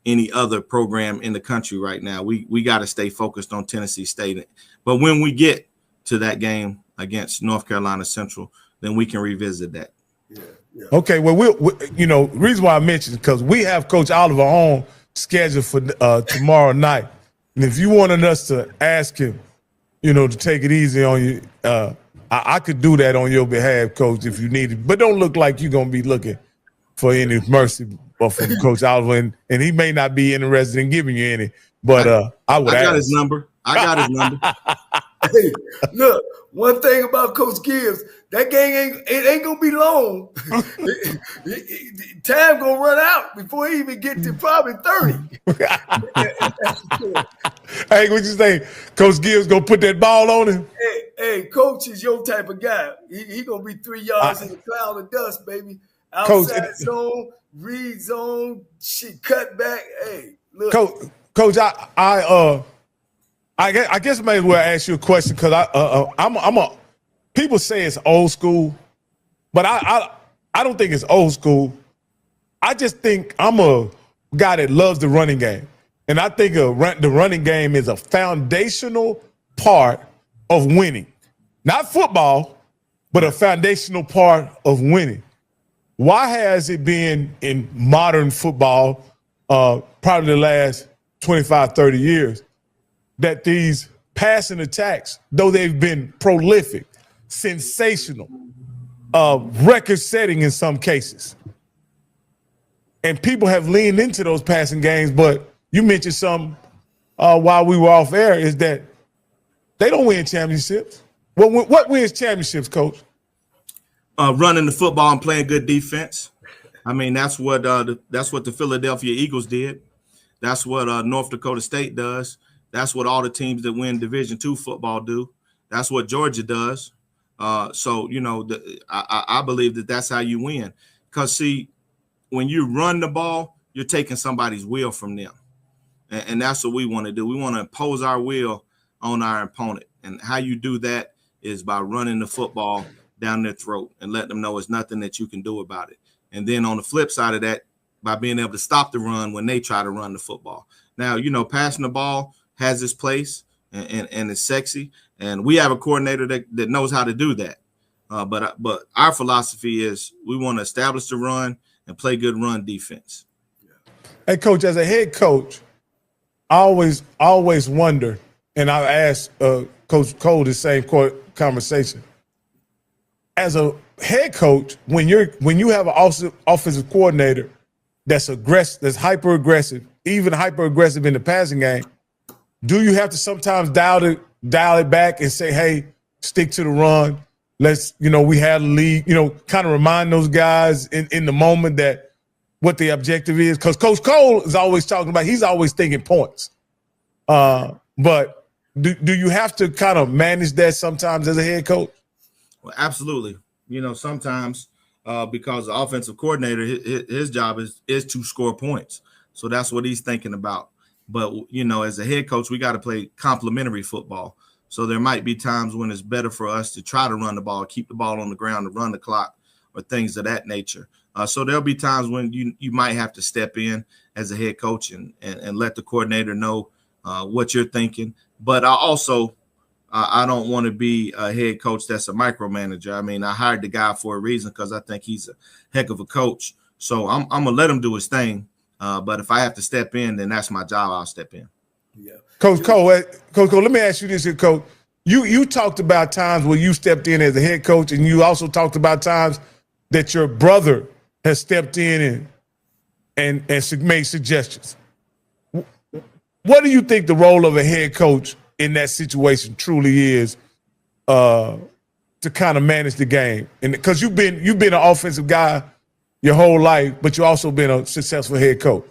any other program in the country right now. We got to stay focused on Tennessee State. But when we get to that game against North Carolina Central, then we can revisit that. Yeah. Okay, well, the reason why I mentioned it because we have Coach Oliver on scheduled for tomorrow night, and if you wanted us to ask him, to take it easy on you, I could do that on your behalf, Coach, if you needed. But don't look like you're gonna be looking for any mercy from Coach Oliver, and he may not be interested in giving you any. But I got his number. Hey, look, one thing about Coach Gibbs, that game ain't gonna be long. Time gonna run out before he even get to probably 30. Hey, what you think? Coach Gibbs gonna put that ball on him? Hey, Coach is your type of guy. He gonna be 3 yards in the cloud of dust, baby. Outside Coach, zone, read zone, shit, cut back. Hey, look, Coach, I guess I may as well ask you a question because people say it's old school, but I don't think it's old school. I just think I'm a guy that loves the running game. And I think the running game is a foundational part of winning. Not football, but a foundational part of winning. Why has it been in modern football, probably the last 25, 30 years, that these passing attacks, though they've been prolific, sensational, record-setting in some cases, and people have leaned into those passing games, but you mentioned some while we were off air, is that they don't win championships. What wins championships, Coach? Running the football and playing good defense. I mean, that's what the Philadelphia Eagles did. That's what North Dakota State does. That's what all the teams that win Division II football do. That's what Georgia does. So I believe that that's how you win. Because see, when you run the ball, you're taking somebody's will from them. And that's what we want to do. We want to impose our will on our opponent. And how you do that is by running the football down their throat and let them know it's nothing that you can do about it. And then on the flip side of that, by being able to stop the run when they try to run the football. Now, passing the ball has its place and it's sexy. And we have a coordinator that knows how to do that. But our philosophy is we want to establish the run and play good run defense. Hey, Coach, as a head coach, I always wonder, and I've asked Coach Cole the same conversation. As a head coach, when you have an offensive coordinator that's aggressive, that's hyper aggressive, even hyper aggressive in the passing game, do you have to sometimes dial it back and say, hey, stick to the run? Let's, we had a lead, kind of remind those guys in the moment that what the objective is. Because Coach Cole is always talking about, he's always thinking points. But do you have to kind of manage that sometimes as a head coach? Well, absolutely. Sometimes because the offensive coordinator, his job is to score points. So that's what he's thinking about. But, as a head coach, we got to play complementary football. So there might be times when it's better for us to try to run the ball, keep the ball on the ground, to run the clock, or things of that nature. So there'll be times when you might have to step in as a head coach and let the coordinator know what you're thinking. But I don't want to be a head coach that's a micromanager. I mean, I hired the guy for a reason because I think he's a heck of a coach. So I'm going to let him do his thing. But if I have to step in, then that's my job. I'll step in. Yeah. Coach Cole, let me ask you this here, Coach. You talked about times where you stepped in as a head coach, and you also talked about times that your brother has stepped in and made suggestions. What do you think the role of a head coach in that situation truly is to kind of manage the game? And because you've been an offensive guy your whole life, but you've also been a successful head coach.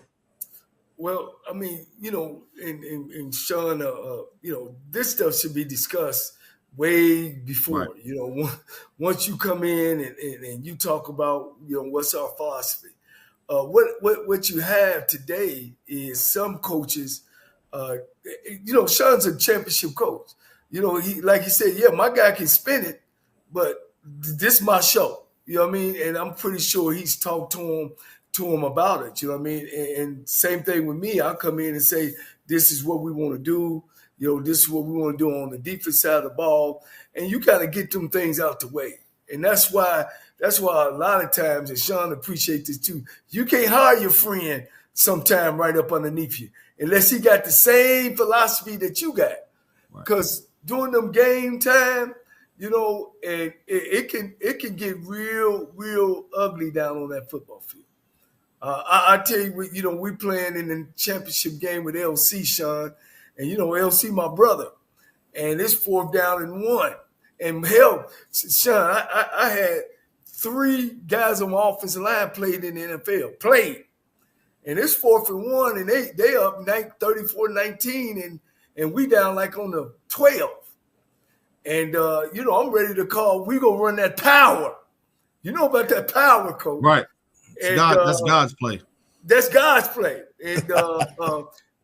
Well, I mean, and Shawn, this stuff should be discussed way before. Right. Once you come in and you talk about, what's our philosophy. what you have today is some coaches. Shawn's a championship coach. He, like he said, yeah, my guy can spin it, but this is my show. You know what I mean? And I'm pretty sure he's talked to him about it. You know what I mean? And same thing with me. I'll come in and say, this is what we want to do. This is what we want to do on the defense side of the ball. And you kind of get them things out the way. And that's why a lot of times, and Shawn appreciates this too, you can't hire your friend sometime right up underneath you unless he got the same philosophy that you got. Because during them game time, and it can get real ugly down on that football field. I tell you, we playing in the championship game with LC, Shawn, and LC my brother, and it's 4th down and 1. And hell, Shawn, I had 3 guys on my offensive line played in the NFL, and it's 4th and 1, and they up 34-19, and we down like on the 12. And, I'm ready to call. We going to run that power. You know about that power, coach. Right. That's God's play. That's God's play. And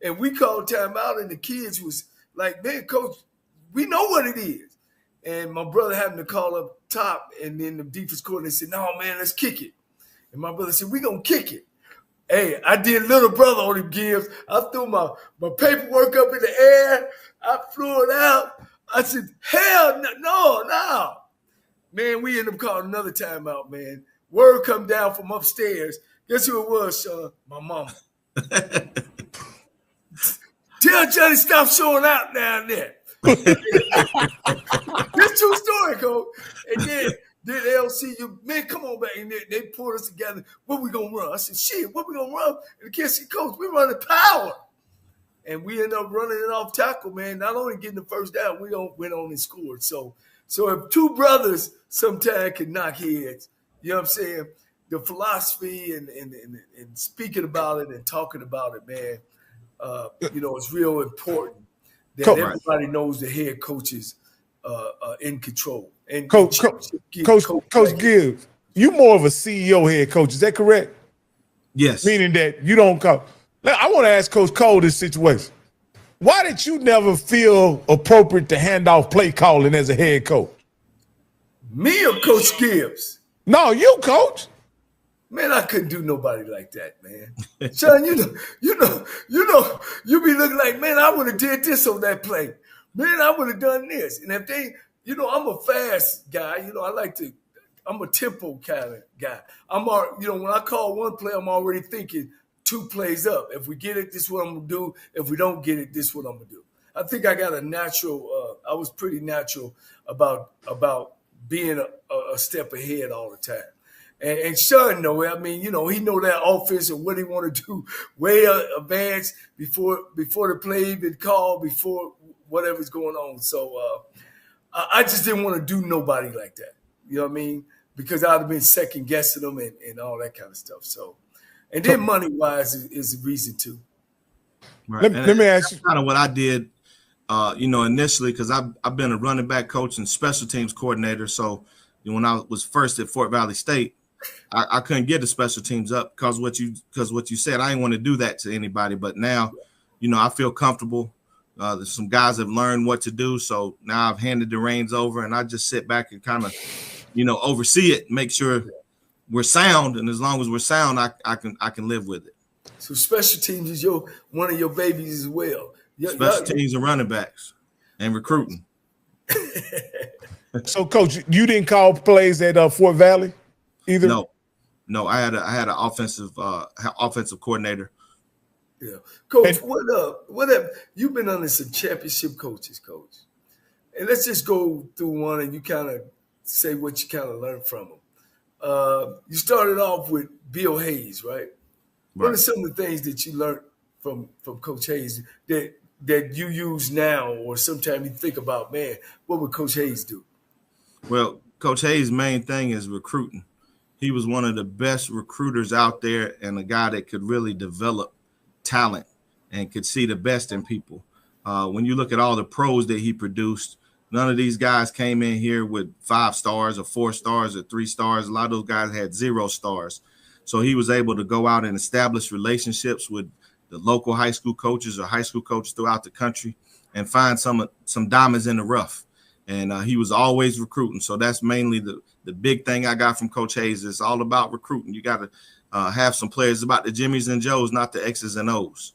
and we called timeout, and the kids was like, man, coach, we know what it is. And my brother happened to call up top, and then the defense coordinator said, no, man, let's kick it. And my brother said, we going to kick it. Hey, I did little brother on him, Gibbs. I threw my paperwork up in the air. I flew it out. I said, hell no. Man, we ended up calling another timeout, man. Word come down from upstairs. Guess who it was, Shawn? My mama. Tell Johnny stop showing out down there. This true story, coach. And then LCU, man, come on back. And they pulled us together. What we going to run? I said, shit, what we going to run? And the kids said, coach, we running power. And we ended up running it off tackle, man. Not only getting the first down, we went on and scored. So if 2 brothers sometimes can knock heads, you know what I'm saying? The philosophy and speaking about it and talking about it, man, it's real important that everybody knows the head coaches are in control. And Coach Gibbs, you more of a CEO head coach. Is that correct? Yes. Meaning that you don't come. I want to ask Coach Cole this situation. Why did you never feel appropriate to hand off play calling as a head coach? Me or Coach Gibbs? No, you, Coach. Man, I couldn't do nobody like that, man. Shawn, you be looking like, man, I would have did this on that play. Man, I would have done this. And if they, I'm a fast guy. I'm a tempo kind of guy. When I call one play, I'm already thinking 2 plays up. If we get it, this is what I'm going to do. If we don't get it, this is what I'm going to do. I think I got a natural, I was pretty natural about being a step ahead all the time. And Shawn know it. I mean, he know that offense and what he want to do way advanced before the play even called, before whatever's going on. So I just didn't want to do nobody like that. You know what I mean? Because I'd have been second guessing them and all that kind of stuff. So, and then money wise is the reason too. Right. Let me ask you kind of what I did, initially, because I've been a running back coach and special teams coordinator. So when I was first at Fort Valley State, I couldn't get the special teams up because what you said. I didn't want to do that to anybody. But now, I feel comfortable. There's some guys have learned what to do. So now I've handed the reins over, and I just sit back and kind of, oversee it, make sure we're sound. And as long as we're sound, I can live with it. So special teams is one of your babies as well. Special teams and running backs and recruiting. So, Coach, you didn't call plays at Fort Valley either? No. I had an offensive coordinator. Yeah, Coach. What up? You've been under some championship coaches, Coach. And let's just go through one, and you kind of say what you kind of learned from them. You started off with Bill Hayes, right? What are some of the things that you learned from Coach Hayes that you use now, or sometimes you think about, man, what would Coach Hayes do? Well, Coach Hayes' main thing is recruiting. He was one of the best recruiters out there and a guy that could really develop talent and could see the best in people. When you look at all the pros that he produced, none of these guys came in here with 5 stars or 4 stars or 3 stars. A lot of those guys had 0 stars. So he was able to go out and establish relationships with the local high school coaches or high school coaches throughout the country and find some diamonds in the rough. And he was always recruiting. So that's mainly the big thing I got from Coach Hayes. It's all about recruiting. You got to have some players about the Jimmies and Joes, not the X's and O's.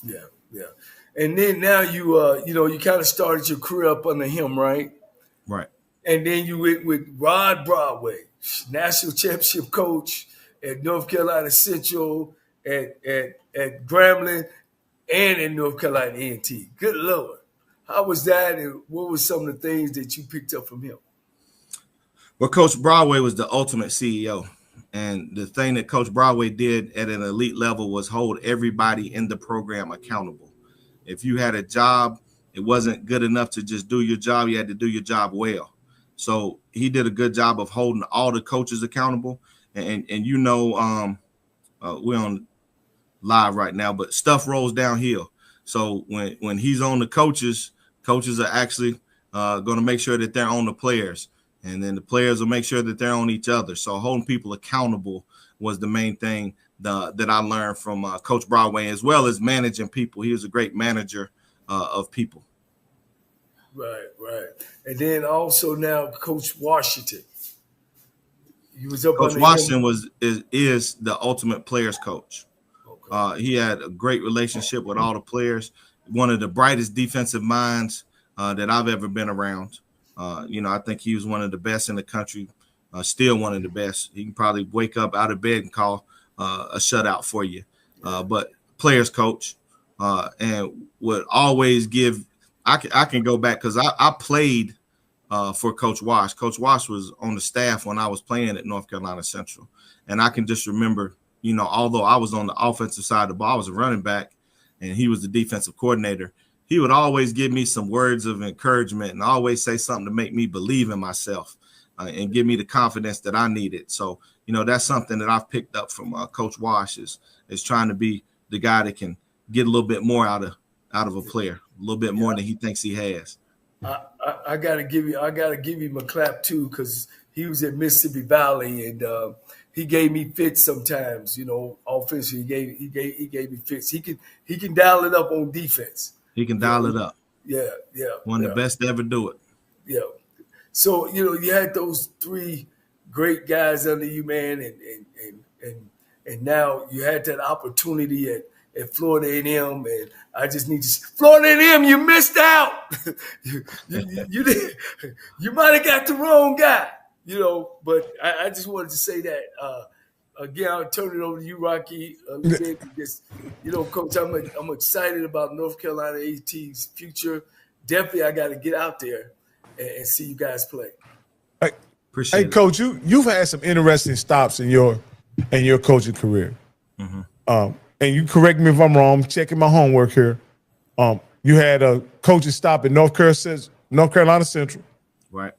Yeah, yeah. And then now you kind of started your career up under him, right? Right. And then you went with Rod Broadway, national championship coach at North Carolina Central, at Grambling, and in North Carolina A&T. Good Lord. How was that, and what were some of the things that you picked up from him? Well, Coach Broadway was the ultimate CEO. And the thing that Coach Broadway did at an elite level was hold everybody in the program accountable. If you had a job, it wasn't good enough to just do your job. You had to do your job well. So he did a good job of holding all the coaches accountable. And we're on live right now, but stuff rolls downhill. So when he's on the coaches are actually going to make sure that they're on the players. And then the players will make sure that they're on each other. So holding people accountable was the main thing that I learned from Coach Broadway, as well as managing people. He was a great manager of people. Right. And then also now Coach Washington. He was up. Coach Washington is the ultimate players coach. Okay. He had a great relationship with all the players. One of the brightest defensive minds that I've ever been around. I think he was one of the best in the country, still one of the best. He can probably wake up out of bed and call a shutout for you. But players coach and would always give – I can go back because I played for Coach Wash. Coach Wash was on the staff when I was playing at North Carolina Central. And I can just remember, although I was on the offensive side of the ball, I was a running back, and he was the defensive coordinator. He would always give me some words of encouragement and always say something to make me believe in myself and give me the confidence that I needed. So, that's something that I've picked up from Coach Wash is trying to be the guy that can get a little bit more out of a player, a little bit more than he thinks he has. I gotta give him a clap too, because he was at Mississippi Valley and he gave me fits sometimes. Offensively, he gave me fits. He can dial it up on defense. He can dial it up. Yeah. One of the best to ever do it. Yeah. So, you had those three great guys under you, man, and now you had that opportunity at Florida A&M, and I just need to – Florida A&M, you missed out. you might have got the wrong guy, but I just wanted to say that. Again, I'll turn it over to you, Rocky, a little bit. Because, Coach, I'm excited about North Carolina AT's future. Definitely, I got to get out there and see you guys play. Hey, Coach, you've had some interesting stops in your coaching career. Mm-hmm. And you correct me if I'm wrong. I'm checking my homework here. You had a coaching stop at North Carolina Central. Right.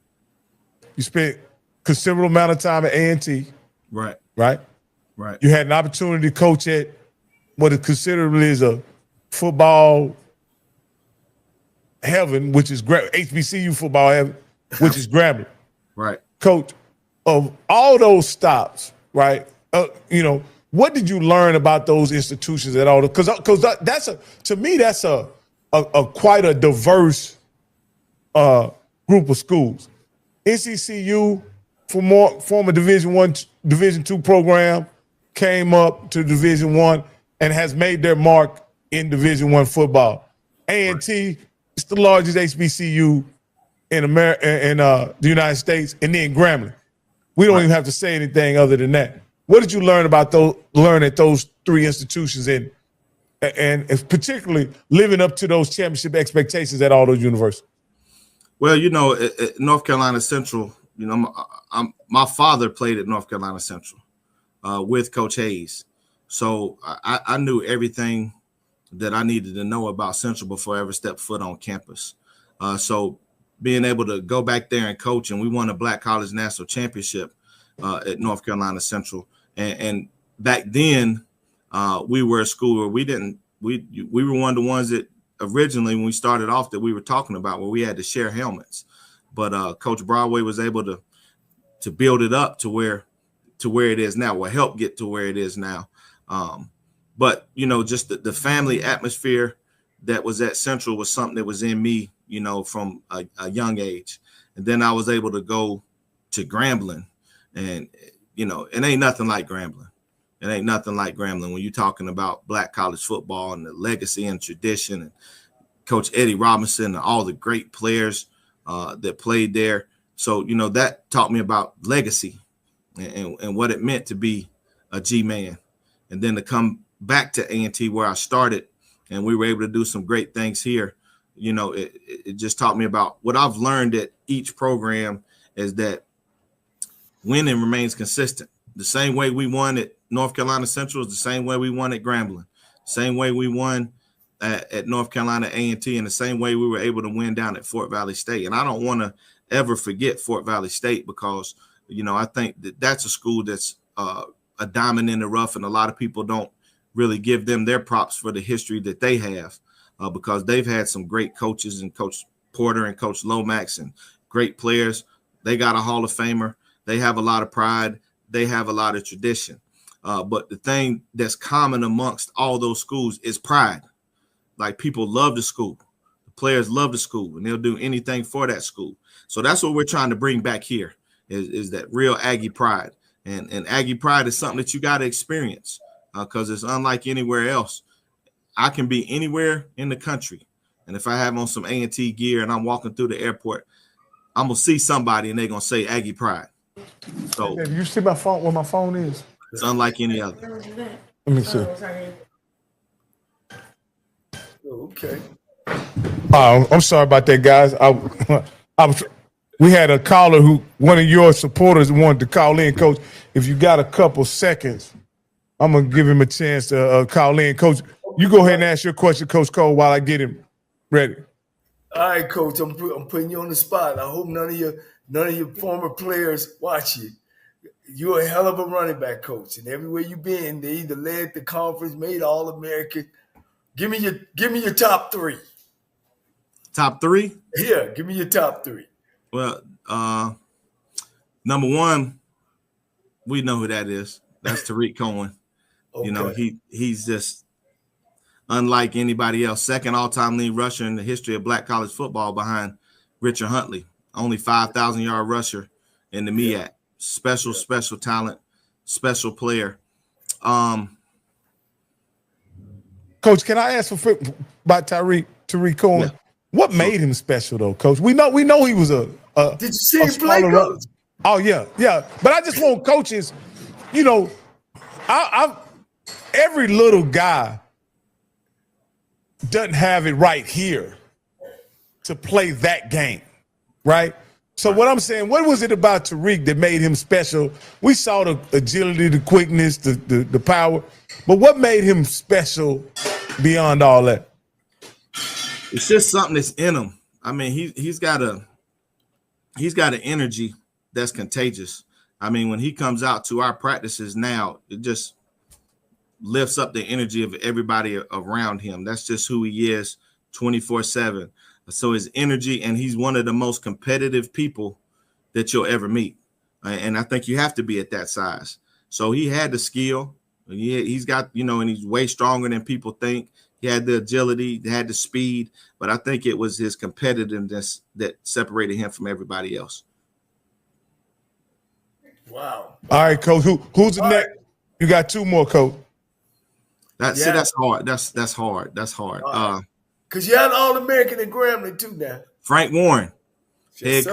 You spent considerable amount of time at A&T. Right. Right. You had an opportunity to coach at what is considerably is a football heaven, which is HBCU football heaven, which is Grambling. Right. Coach, of all those stops, right? What did you learn about those institutions at all? Because that's quite a diverse group of schools. NCCU, former Division I, Division II program, came up to Division I and has made their mark in Division I football. A&T is the largest HBCU in America, in the United States, and then Grambling. We don't even have to say anything other than that. What did you learn about at those three institutions, and particularly living up to those championship expectations at all those universities? Well, at North Carolina Central, my father played at North Carolina Central with Coach Hayes. So I knew everything that I needed to know about Central before I ever stepped foot on campus. So being able to go back there and coach, and we won a Black College National Championship at North Carolina Central. And back then, we were a school where we were one of the ones that originally, when we started off, that we were talking about, where we had to share helmets. But Coach Broadway was able to build it up to where to where it is now, or help get to where it is now. But, you know, just the family atmosphere that was at Central was something that was in me, you know, from a young age. And then I was able to go to Grambling, and, you know, it ain't nothing like Grambling. It ain't nothing like Grambling when you're talking about Black college football and the legacy and tradition, and Coach Eddie Robinson and all the great players that played there. So, you know, that taught me about legacy and what it meant to be a G-man. And then to come back to A&T where I started, and we were able to do some great things here. You know, it just taught me about what I've learned at each program is that winning remains consistent. The same way we won at North Carolina Central is the same way we won at Grambling, same way we won at North Carolina A&T, and the same way we were able to win down at Fort Valley State. And I don't want to ever forget Fort Valley State, because, you know, I think that that's a school that's a diamond in the rough, and a lot of people don't really give them their props for the history that they have, because they've had some great coaches, and Coach Porter and Coach Lomax, and great players. They got a Hall of Famer. They have a lot of pride. They have a lot of tradition. But the thing that's common amongst all those schools is pride. Like, people love the school. The players love the school, and they'll do anything for that school. So that's what we're trying to bring back here is that real Aggie pride. And Aggie pride is something that you got to experience, because it's unlike anywhere else. I can be anywhere in the country, and if I have on some A&T gear and I'm walking through the airport, I'm going to see somebody and they're going to say Aggie pride. So you see my phone, where my phone is? It's unlike any other. Let me see. Okay. I'm sorry about that, guys. We had a caller one of your supporters wanted to call in, Coach. If you got a couple seconds, I'm going to give him a chance to call in. Coach, you go ahead and ask your question, Coach Cole, while I get him ready. All right, Coach, I'm putting you on the spot. I hope none of your former players watch you. You're a hell of a running back, Coach, and everywhere you've been, they either led the conference, made All-American. Give me your top three. Top three? Yeah, give me your top three. Well, number one, we know who that is. That's Tariq Cohen. Okay. You know, he's just unlike anybody else. Second all-time lead rusher in the history of Black college football behind Richard Huntley. Only 5,000-yard rusher in the MEAC. Special talent, special player. Coach, can I ask about Tariq Cohen? Yeah. What made him special, though, Coach? We know he was a Did you see him play, Coach? Oh yeah. But I just want coaches. You know, every little guy doesn't have it right here to play that game, right? So what I'm saying, what was it about Tariq that made him special? We saw the agility, the quickness, the power, but what made him special beyond all that? It's just something that's in him. I mean, he's got an energy that's contagious. I mean, when he comes out to our practices now, it just lifts up the energy of everybody around him. That's just who he is 24/7. So his energy, and he's one of the most competitive people that you'll ever meet. And I think you have to be at that size. So he had the skill. He's got, you know, and he's way stronger than people think. He had the agility, he had the speed, but I think it was his competitiveness that separated him from everybody else. Wow. All right, Coach. Who's the next? You got two more, Coach. That's hard. That's hard. That's hard. Because you had All-American in Grambling too now. Frank Warren, head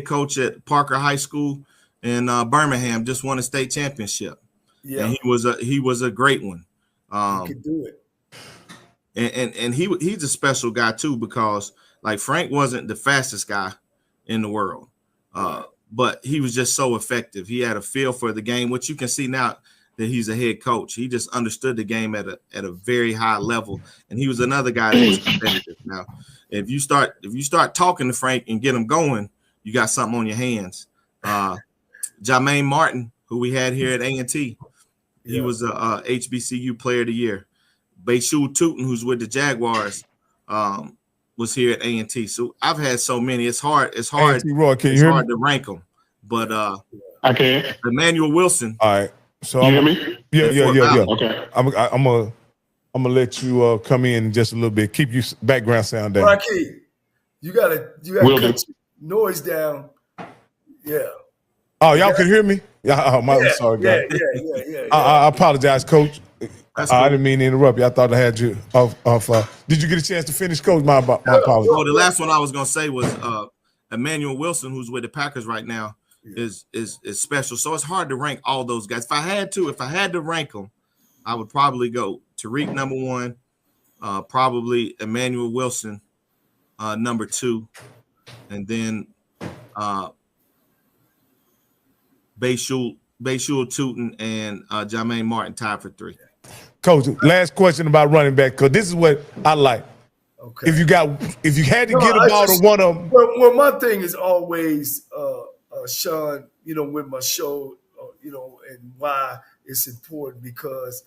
coach at Parker High School in Birmingham, just won a state championship. Yeah, and he was a great one. He could do it. And he's a special guy too, because like Frank wasn't the fastest guy in the world, but he was just so effective. He had a feel for the game, which you can see now that he's a head coach. He just understood the game at a very high level, and he was another guy that was competitive. Now, if you start talking to Frank and get him going, you got something on your hands. Jermaine Martin, who we had here at A&T, he was a HBCU Player of the Year. Bayshul Tootin, who's with the Jaguars, was here at A&T. So I've had so many. It's hard to rank them. But I can. Emmanuel Wilson. All right. So You hear me? Yeah. Okay. I'm gonna let you come in just a little bit. Keep your background sound down. Rocky, you gotta Will cut do. your noise down. Yeah. Oh, y'all can hear me? Yeah. I'm sorry, guys. Yeah. I apologize, Coach. That's I cool. didn't mean to interrupt you. I thought I had you off. Did you get a chance to finish, Coach? My apologies. Oh, the last one I was gonna say was Emmanuel Wilson, who's with the Packers right now, is special. So it's hard to rank all those guys. If I had to rank them, I would probably go Tariq number 1, probably Emmanuel Wilson number 2, and then Bayshul Tootin and Jermaine Martin tied for 3. Coach, last question about running back, because this is what I like. Okay. If you had to get a ball to one of them. Well, my thing is always, Shawn, with my show, and why it's important, because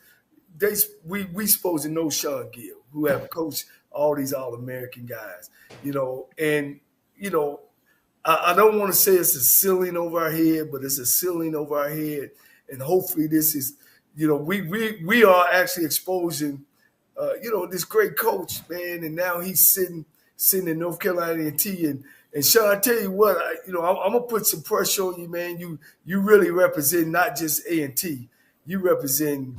we supposed to know Shawn Gibbs, who have coached all these All-American guys, and I don't want to say it's a ceiling over our head, but it's a ceiling over our head, and hopefully this is, we are actually exposing, this great coach, man, and now he's sitting in North Carolina A&T, and Shawn, I tell you what, I'm gonna put some pressure on you, man. You really represent not just A&T, you represent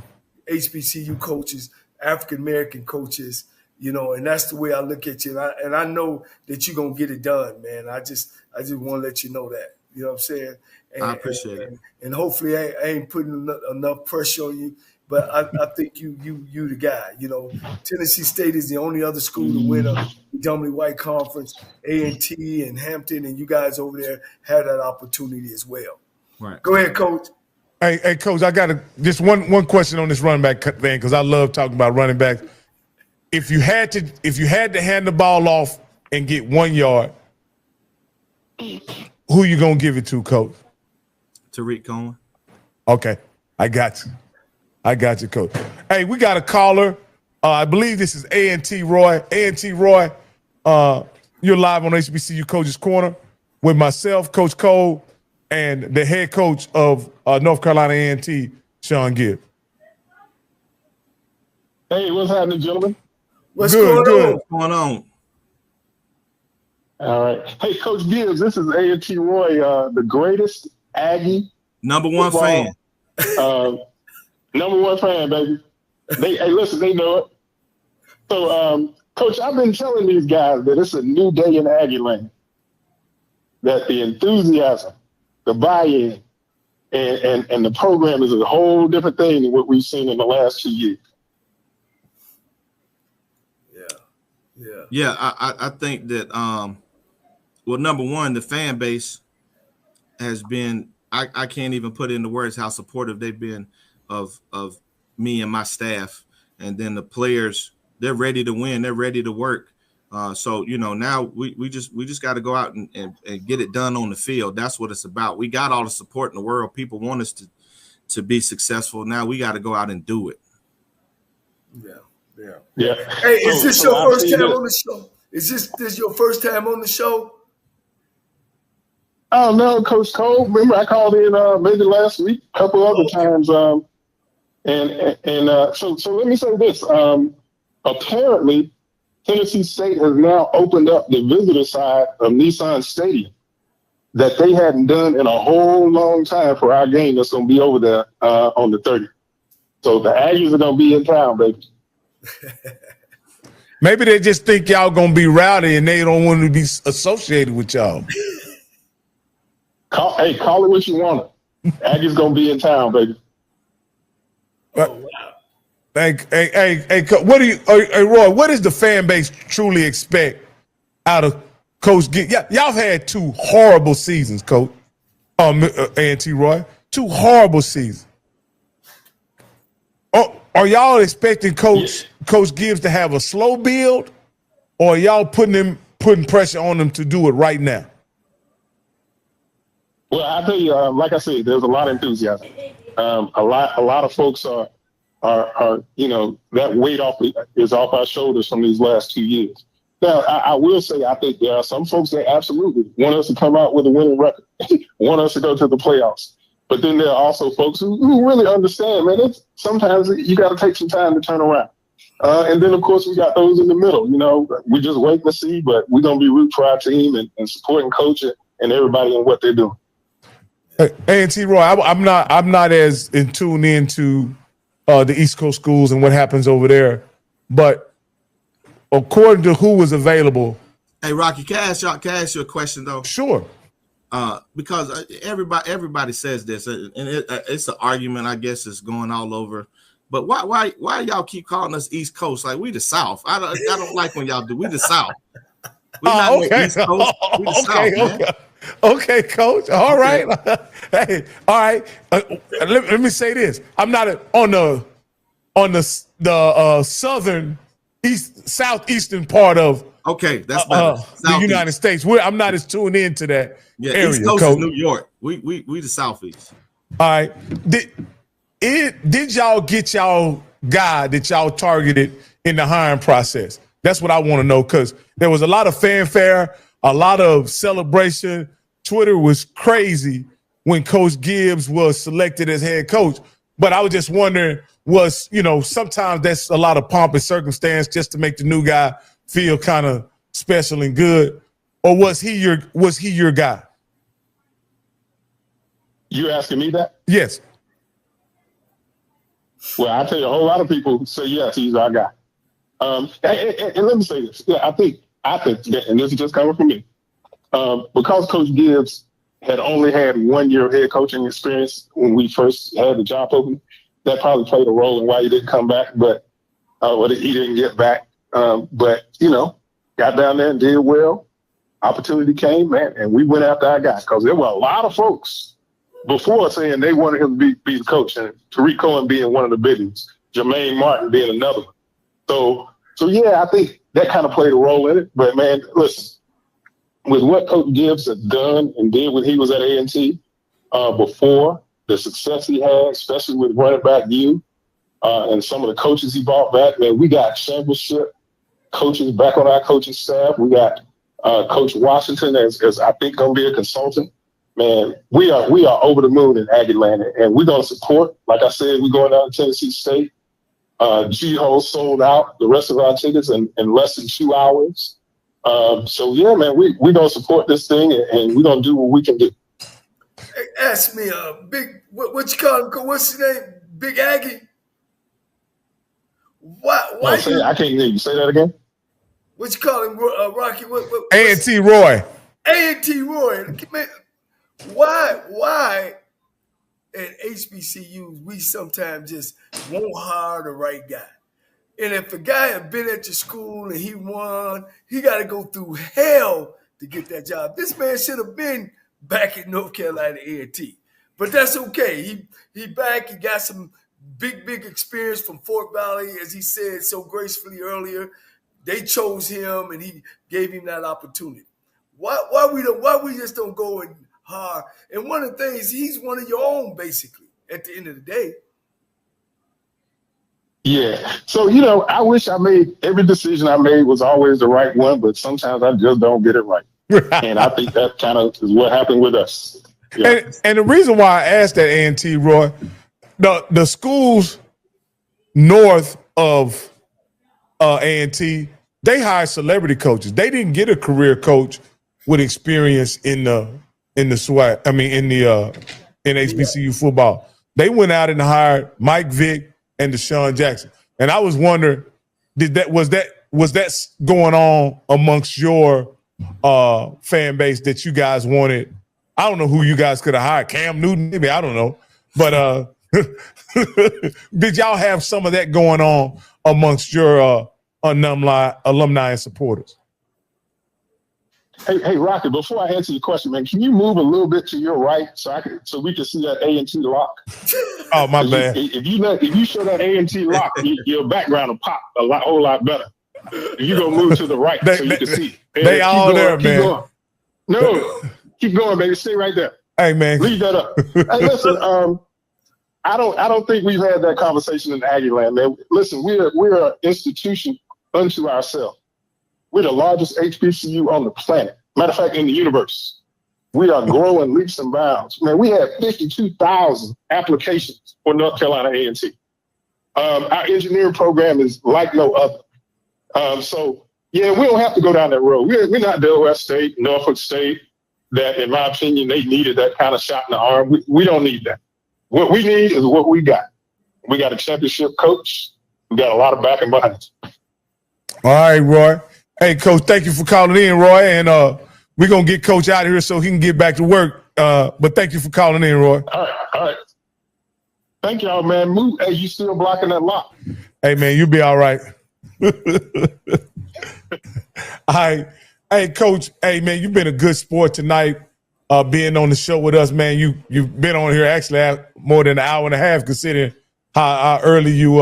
HBCU coaches, African American coaches, and that's the way I look at you, and I know that you're gonna get it done, man. I just want to let you know that. You know what I'm saying? And, I appreciate it. And hopefully I ain't putting enough pressure on you, but I think you the guy. Tennessee State is the only other school to win a predominantly white conference. A&T and Hampton and you guys over there had that opportunity as well. Right. Go ahead, Coach. Hey, Coach, I got just one question on this running back thing, because I love talking about running backs. If you had to hand the ball off and get 1 yard, who you gonna give it to, Coach? Tariq Cohen. Okay, I got you, Coach. Hey, we got a caller. I believe this is A&T Roy. A&T Roy, you're live on HBCU Coaches Corner with myself, Coach Cole, and the head coach of North Carolina A&T, Shawn Gibbs. Hey, what's happening, gentlemen? What's Good. What's going on? All right. Hey, Coach Gibbs, this is A&T Roy, the greatest Aggie Number 1 fan. Number 1 fan, baby. Hey, listen, they know it. So, Coach, I've been telling these guys that it's a new day in Aggie land. That the enthusiasm, the buy-in, and the program is a whole different thing than what we've seen in the last 2 years. Yeah, I think that well, number 1, the fan base has been, I can't even put into words how supportive they've been of me and my staff. And then the players, they're ready to win, they're ready to work. So now we just got to go out and get it done on the field. That's what it's about. We got all the support in the world. People want us to be successful. Now we got to go out and do it. Yeah. Hey, is this your first time on the show? Is this your first time on the show? Oh no, Coach Cole. Remember, I called in maybe last week, a couple other times. So let me say this. Apparently, Tennessee State has now opened up the visitor side of Nissan Stadium that they hadn't done in a whole long time for our game that's going to be over there on the 30th. So the Aggies are going to be in town, baby. Maybe they just think y'all gonna be rowdy and they don't want to be associated with y'all. Call it what you want. Aggie's gonna be in town, baby. Oh, wow. Hey, what do you, Roy? What does the fan base truly expect out of Coach Gibbs? Yeah, y'all had 2 horrible seasons, Coach. A&T Roy, 2 horrible seasons. Oh, are y'all expecting Coach Gibbs to have a slow build, or are y'all putting pressure on him to do it right now? Well, I tell you, like I said, there's a lot of enthusiasm. A lot of folks are that weight is off our shoulders from these last 2 years. Now, I will say, I think there are some folks that absolutely want us to come out with a winning record, want us to go to the playoffs. But then there are also folks who really understand, man. Sometimes you got to take some time to turn around. And then, of course, we got those in the middle. You know, we just wait to see, but we're going to be rooting for our team and supporting coach and everybody in what they're doing. A&T Roy, I'm not as in tune into the East Coast schools and what happens over there, but according to who was available. Hey, Rocky, can I ask you a question though? Sure. Because everybody says this, and it's an argument, I guess, it's going all over. But why y'all keep calling us East Coast? Like we the South. I don't like when y'all do. We the South. We not okay. East Coast. We the South, man. Okay, Coach. All right. Hey, all right. Let me say this. I'm not on the southeastern part of that's the United States. I'm not as tuned into that area. East Coast Coach. is New York. We the Southeast. All right. Did y'all get y'all guy that y'all targeted in the hiring process? That's what I want to know, because there was a lot of fanfare, a lot of celebration. Twitter was crazy when Coach Gibbs was selected as head coach. But I was just wondering, sometimes that's a lot of pomp and circumstance just to make the new guy feel kind of special and good, or was he your guy? You asking me that? Yes. Well, I tell you, a whole lot of people say yes, he's our guy. And let me say this: I think, and this is just coming from me, because Coach Gibbs had only had 1 year of head coaching experience when we first had the job open. That probably played a role in why he didn't come back, but he didn't get back. But got down there and did well. Opportunity came, man, and we went after our guy, because there were a lot of folks before saying they wanted him to be the coach, and Tariq Cohen being one of the big ones, Jermaine Martin being another one. So yeah, I think that kind of played a role in it. But man, listen, with what Coach Gibbs had done and did when he was at A&T before, the success he had, especially with running back U and some of the coaches he brought back, man, we got championship coaches back on our coaching staff. We got Coach Washington as I think going to be a consultant. Man, we are over the moon in Aggieland, and we're going to support. Like I said, we're going down to Tennessee State. G-Ho sold out the rest of our tickets in less than 2 hours. So yeah, man, we're going to support this thing, and we're going to do what we can do. Hey, ask me, what you call him? What's his name? Big Aggie? Why I can't hear you. Say that again. What you call him, Rocky? A&T Roy. A&T Roy. Man, why at HBCUs we sometimes just won't hire the right guy? And if a guy had been at your school and he won, he got to go through hell to get that job. This man should have been back at North Carolina A&T. But that's okay. He back. He got some big experience from Fort Valley, as he said so gracefully earlier. They chose him, and he gave him that opportunity. Why we just don't go and hire? And one of the things, he's one of your own, basically, at the end of the day. Yeah. So, I wish I made every decision I made was always the right one, but sometimes I just don't get it right. And I think that kind of is what happened with us. Yeah. And the reason why I asked that, A&T Roy, the schools north of A&T, they hire celebrity coaches. They didn't get a career coach with experience in HBCU football. They went out and hired Mike Vick and Deshaun Jackson. And I was wondering, was that going on amongst your fan base that you guys wanted? I don't know who you guys could have hired. Cam Newton, maybe, I don't know. But did y'all have some of that going on amongst your alumni and supporters? Hey, Rocky, before I answer your question, man, can you move a little bit to your right so we can see that A&T lock? Oh, my bad. If you show that A&T lock, your background will pop a whole lot better. You're going to move to the right so you can see. They all there, man. Going. No, keep going, baby. Stay right there. Hey, man. Leave that up. Hey, listen, I don't think we've had that conversation in Aggieland, man. Listen, we're an institution unto ourselves. We're the largest HBCU on the planet. Matter of fact, in the universe. We are growing leaps and bounds. Man, we had 52,000 applications for North Carolina A&T. Our engineering program is like no other. So, yeah, we don't have to go down that road. We're not Delaware State, Norfolk State, that, in my opinion, they needed that kind of shot in the arm. We don't need that. What we need is what we got. We got a championship coach. We got a lot of backing behind us. All right, Roy. Hey, Coach, thank you for calling in, Roy. And we're going to get Coach out of here so he can get back to work. But thank you for calling in, Roy. All right. Thank y'all, man. Move. Hey, you still blocking that lock? Hey, man, you'll be all right. All right. Hey, Coach. Hey, man, you've been a good sport tonight being on the show with us, man. You've been on here actually more than an hour and a half considering how early you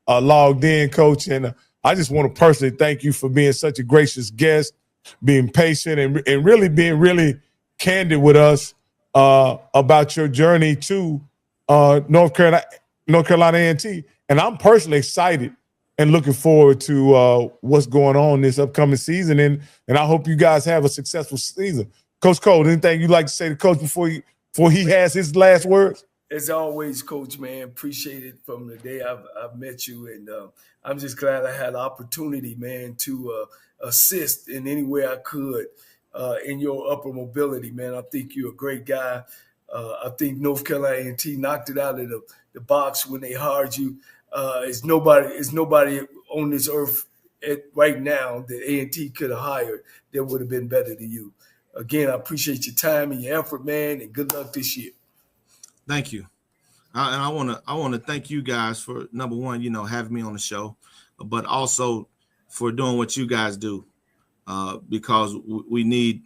logged in, Coach. And I just want to personally thank you for being such a gracious guest, being patient, and really being really candid with us about your journey to North Carolina A&T. And I'm personally excited and looking forward to what's going on this upcoming season. And I hope you guys have a successful season. Coach Cole, anything you'd like to say to Coach before he has his last words? As always, Coach, man, appreciate it from the day I've met you. And I'm just glad I had the opportunity, man, to assist in any way I could in your upper mobility, man. I think you're a great guy. I think North Carolina A&T knocked it out of the box when they hired you. It's nobody on this earth right now that A&T could have hired that would have been better than you. Again, I appreciate your time and your effort, man, and good luck this year. Thank you. And I want to thank you guys for, number one, having me on the show, but also for doing what you guys do, because we need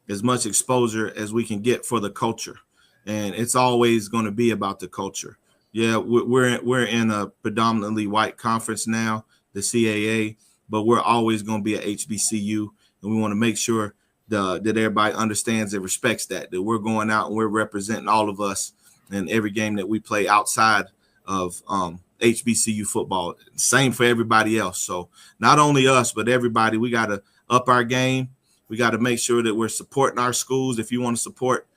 as much exposure as we can get for the culture. And it's always going to be about the culture. Yeah, we're in a predominantly white conference now, the CAA, but we're always going to be a HBCU, and we want to make sure that everybody understands and respects that we're going out and we're representing all of us in every game that we play outside of HBCU football. Same for everybody else. So not only us, but everybody, we got to up our game. We got to make sure that we're supporting our schools. If you want to support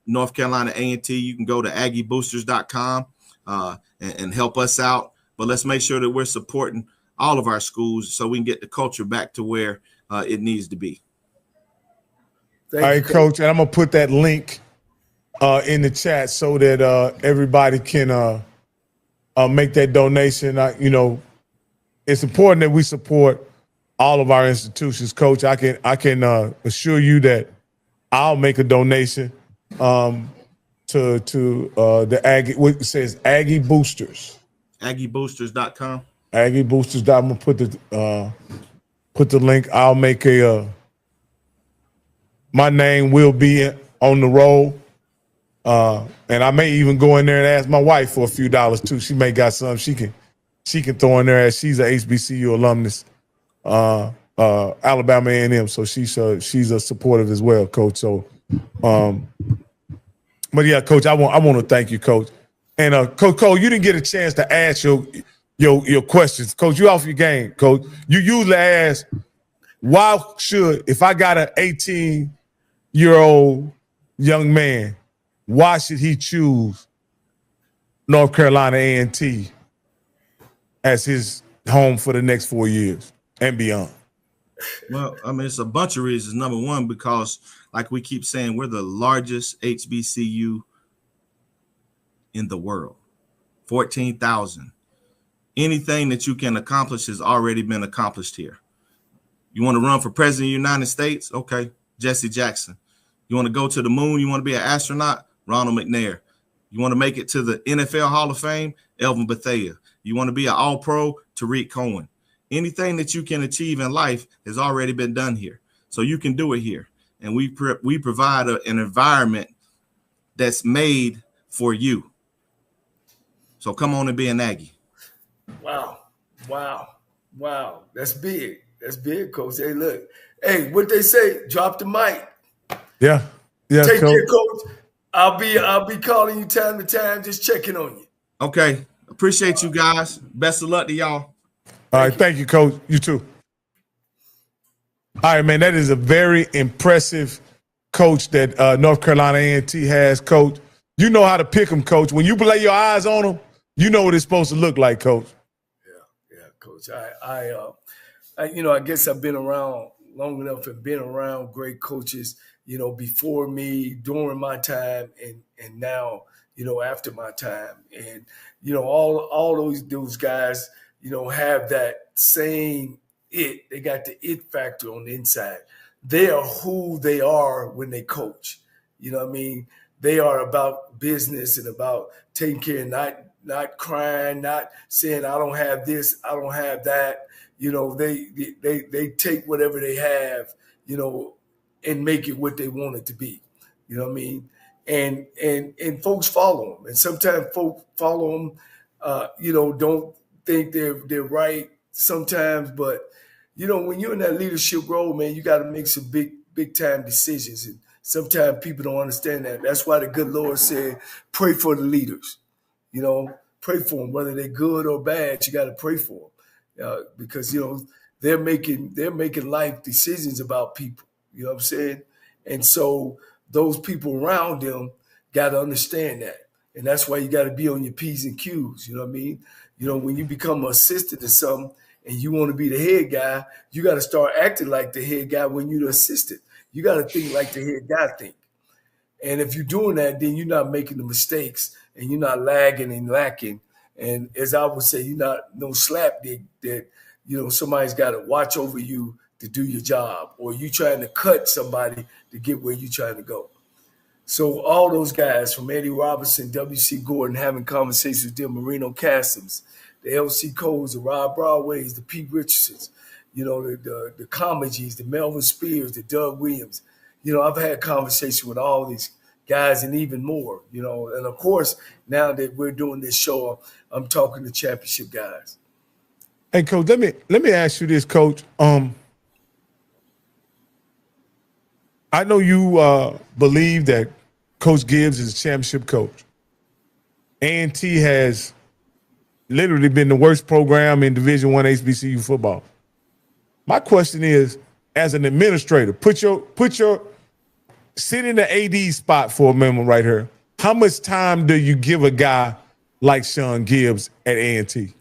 North Carolina A&T, you can go to AggieBoosters.com and help us out. But let's make sure that we're supporting all of our schools so we can get the culture back to where it needs to be. All right, Coach, and I'm going to put that link in the chat so that everybody can make that donation. It's important that we support all of our institutions, Coach. I can assure you that I'll make a donation to the Aggie. What it says, Aggie Boosters. AggieBoosters.com. AggieBoosters.com. I'm gonna put the link. I'll make my name will be on the roll. And I may even go in there and ask my wife for a few dollars too. She may got some she can throw in there as she's a HBCU alumnus, Alabama A&M. So she's a supportive as well, Coach. So, but yeah, Coach, I want to thank you, Coach. And Coach Cole, you didn't get a chance to ask your questions, Coach. You off your game, Coach. You usually ask, why should, if I got an 18-year-old young man, why should he choose North Carolina A&T as his home for the next 4 years and beyond? Well, I mean, it's a bunch of reasons. Number one, because like we keep saying, we're the largest HBCU in the world, 14,000. Anything that you can accomplish has already been accomplished here. You want to run for president of the United States? Okay, Jesse Jackson. You want to go to the moon? You want to be an astronaut? Ronald McNair. You want to make it to the NFL Hall of Fame? Elvin Bethea. You want to be an All-Pro? Tariq Cohen. Anything that you can achieve in life has already been done here. So you can do it here. And we provide an environment that's made for you. So come on and be an Aggie. Wow. That's big. That's big, Coach. Hey, look. Hey, what they say, drop the mic. Yeah. Take care, Coach. I'll be calling you time to time, just checking on you. Okay. Appreciate you guys. Best of luck to y'all. All right. Thank you, Coach. You too. All right, man. That is a very impressive coach that North Carolina A&T has, Coach. You know how to pick them, Coach. When you lay your eyes on them, you know what it's supposed to look like, Coach. Yeah, Coach. I guess I've been around long enough and been around great coaches, before me, during my time, and now, after my time. And, all those guys, have that same it. They got the it factor on the inside. They are who they are when they coach. You know what I mean? They are about business and about taking care, not crying, not saying, I don't have this, I don't have that. They take whatever they have, and make it what they want it to be. You know what I mean? And folks follow them. And sometimes folks follow them, don't think they're right sometimes. But, when you're in that leadership role, man, you got to make some big time decisions. And sometimes people don't understand that. That's why the good Lord said, pray for the leaders. Pray for them, whether they're good or bad. You got to pray for them because they're making life decisions about people. You know what I'm saying? And so those people around them got to understand that, and that's why you got to be on your P's and Q's. You know what I mean? When you become an assistant to something and you want to be the head guy, you got to start acting like the head guy when you're the assistant. You got to think like the head guy think. And if you're doing that, then you're not making the mistakes and you're not lagging and lacking. And as I would say, you're not no slapdick that, somebody's got to watch over you to do your job, or you trying to cut somebody to get where you're trying to go. So all those guys from Eddie Robinson, W.C. Gordon, having conversations with them, Marino Castums, the L.C. Coles, the Rob Broadways, the Pete Richardsons, the Comedies, the Melvin Spears, the Doug Williams. I've had conversation with all these guys and even more, and of course, now that we're doing this show, I'm talking to championship guys. Hey, Coach, let me ask you this, Coach. I know you believe that Coach Gibbs is a championship coach. A&T has literally been the worst program in Division I HBCU football. My question is, as an administrator, put your sit in the AD spot for a moment right here. How much time do you give a guy like Shawn Gibbs at A&T?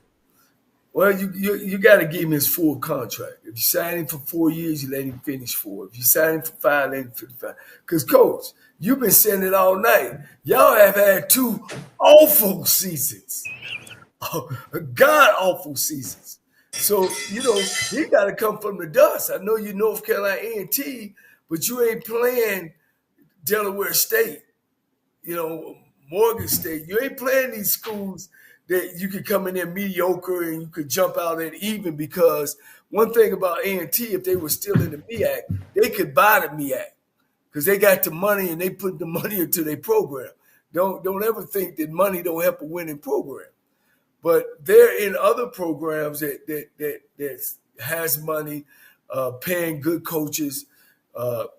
Well, you got to give him his full contract. If you sign him for 4 years, you let him finish 4. If you sign him for 5, let him finish 5. Because, Coach, you've been saying it all night. Y'all have had 2 awful seasons, god-awful seasons. So, he got to come from the dust. I know you North Carolina A&T, but you ain't playing Delaware State, Morgan State. You ain't playing these schools that you could come in there mediocre and you could jump out at even, because one thing about A&T, if they were still in the MEAC, they could buy the MEAC because they got the money and they put the money into their program. Don't ever think that money don't help a winning program. But they're in other programs that has money, paying good coaches,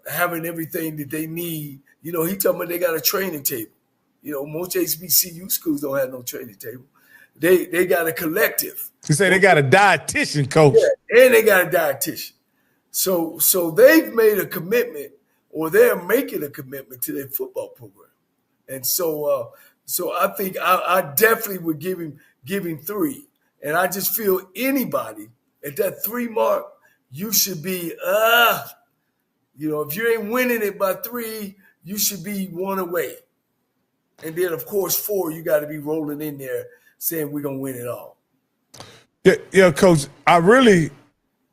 having everything that they need. He talking about they got a training table. Most HBCU schools don't have no training table. They got a collective. You say they got a dietitian, Coach. Yeah, and they got a dietitian. So they've made a commitment, or they're making a commitment to their football program. And so I think I definitely would give him 3. And I just feel anybody at that 3 mark, you should be, if you ain't winning it by 3, you should be 1 away. And then, of course, 4, you got to be rolling in there saying we're going to win it all. Yeah, Coach, I really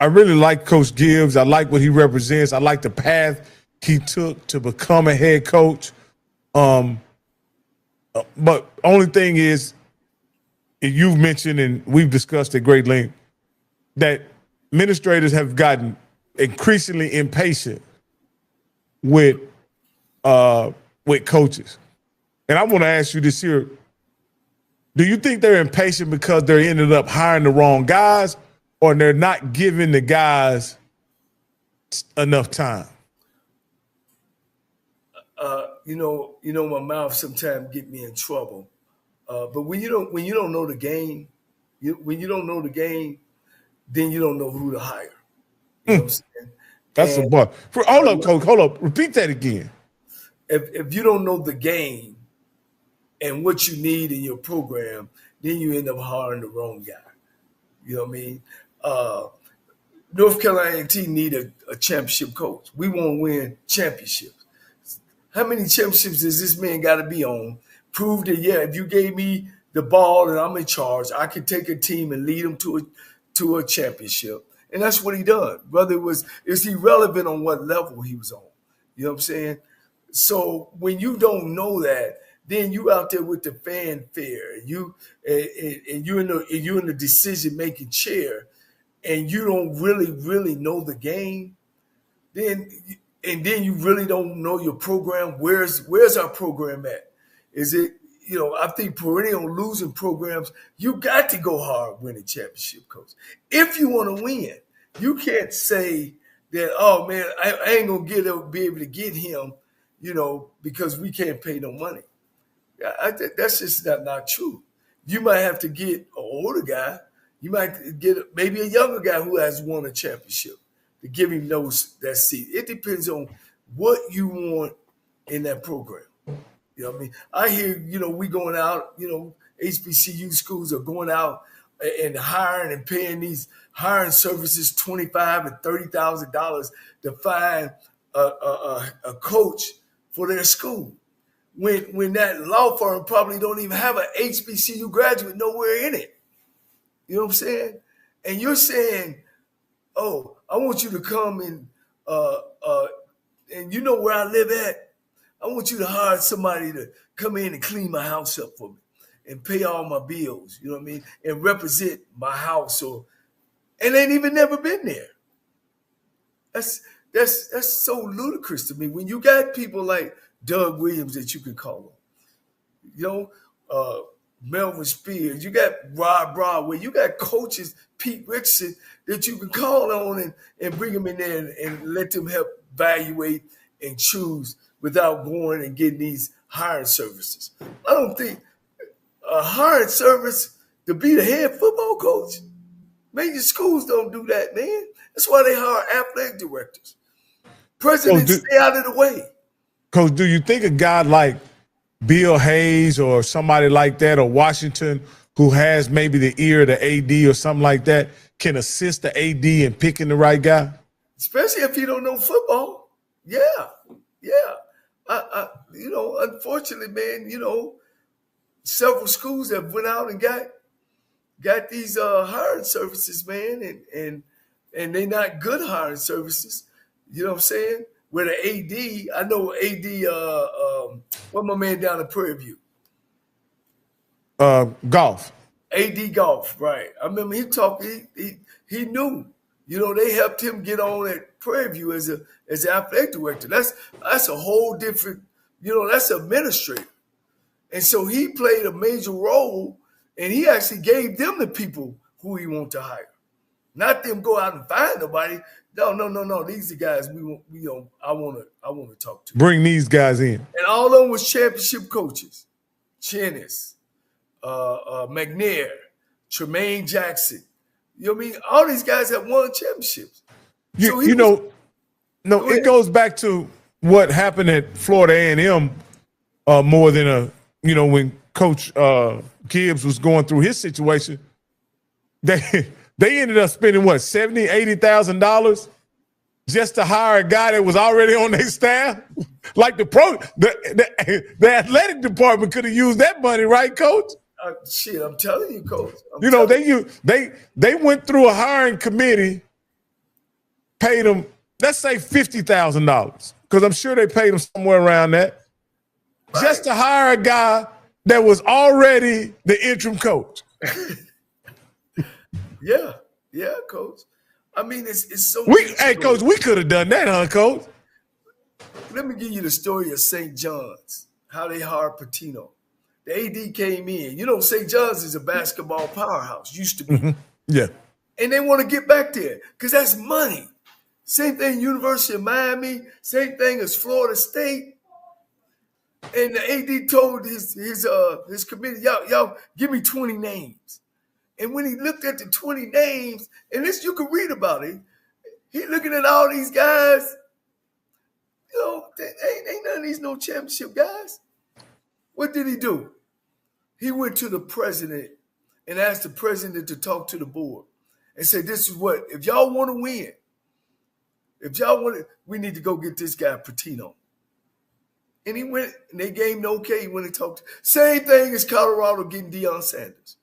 like Coach Gibbs. I like what he represents. I like the path he took to become a head coach. But only thing is, you've mentioned and we've discussed at great length that administrators have gotten increasingly impatient with coaches. And I want to ask you this here. Do you think they're impatient because they ended up hiring the wrong guys, or they're not giving the guys enough time? My mouth sometimes get me in trouble. But when you don't know the game, then you don't know who to hire. You know what I'm saying? That's a bar. Hold up, Coach. Hold up. Repeat that again. If you don't know the game and what you need in your program, then you end up hiring the wrong guy. You know what I mean? North Carolina A&T need a championship coach. We want to win championships. How many championships does this man got to be on? Prove that, yeah, if you gave me the ball and I'm in charge, I can take a team and lead them to a championship. And that's what he done. Whether it's irrelevant on what level he was on. You know what I'm saying? So when you don't know that, then you out there with the fanfare, and you're in the decision making chair, and you don't really know the game, then you really don't know your program. Where's our program at? Is it, I think perennial losing programs, you got to go hard winning championship, coach. If you want to win, you can't say that, oh man, I ain't gonna be able to get him, because we can't pay no money. I think that's just not true. You might have to get an older guy. You might get maybe a younger guy who has won a championship to give him that seat. It depends on what you want in that program. You know what I mean? I hear, we going out, HBCU schools are going out and hiring and paying these hiring services $25,000 and $30,000 to find a coach for their school. When that law firm probably don't even have an HBCU graduate nowhere in it. You know what I'm saying? And you're saying, oh, I want you to come and you know where I live at? I want you to hire somebody to come in and clean my house up for me and pay all my bills, you know what I mean? And represent my house and ain't even never been there. That's so ludicrous to me. When you got people like Doug Williams that you can call on, Melvin Spears, you got Rob Broadway, you got coaches, Pete Richardson, that you can call on and bring them in there and let them help evaluate and choose without going and getting these hiring services. I don't think a hiring service to be the head football coach, major schools don't do that, man. That's why they hire athletic directors. Presidents stay out of the way. Coach, do you think a guy like Bill Hayes or somebody like that, or Washington, who has maybe the ear of the AD or something like that, can assist the AD in picking the right guy? Especially if you don't know football. Yeah. Unfortunately, man, several schools have went out and got these hiring services, man, and they're not good hiring services. You know what I'm saying? Where the AD, I know AD, what my man down in Prairie View? Golf. AD Golf, right. I remember he talked, he knew. They helped him get on at Prairie View as an athletic director. That's a whole different, that's administrator. And so he played a major role, and he actually gave them the people who he wanted to hire. Not them go out and find nobody. No. These are the guys I want to talk to. Bring these guys in. And all of them was championship coaches. Chennis, McNair, Tremaine Jackson. You know what I mean? All these guys have won championships. It goes back to what happened at Florida A&M more than when Coach Gibbs was going through his situation. They ended up spending what, $70,000, $80,000 just to hire a guy that was already on their staff. Like the athletic department could have used that money, right, Coach? Shit, I'm telling you, Coach. They went through a hiring committee, paid them, let's say $50,000, because I'm sure they paid them somewhere around that, right, just to hire a guy that was already the interim coach. Yeah, Coach. I mean, it's so. Hey, Coach, we could have done that, huh, Coach? Let me give you the story of St. John's, how they hired Patino. The AD came in. St. John's is a basketball powerhouse, used to be. Mm-hmm. Yeah. And they want to get back there because that's money. Same thing, University of Miami. Same thing as Florida State. And the AD told his committee, y'all give me 20 names. And when he looked at the 20 names, and this you can read about it, He looking at all these guys. You know, ain't none of these no championship guys. What did he do? He went to the president and asked the president to talk to the board and say, this is what, if y'all want to win, we need to go get this guy Patino. And he went, and they gave him okay. He went and talked. Same thing as Colorado getting Deion Sanders.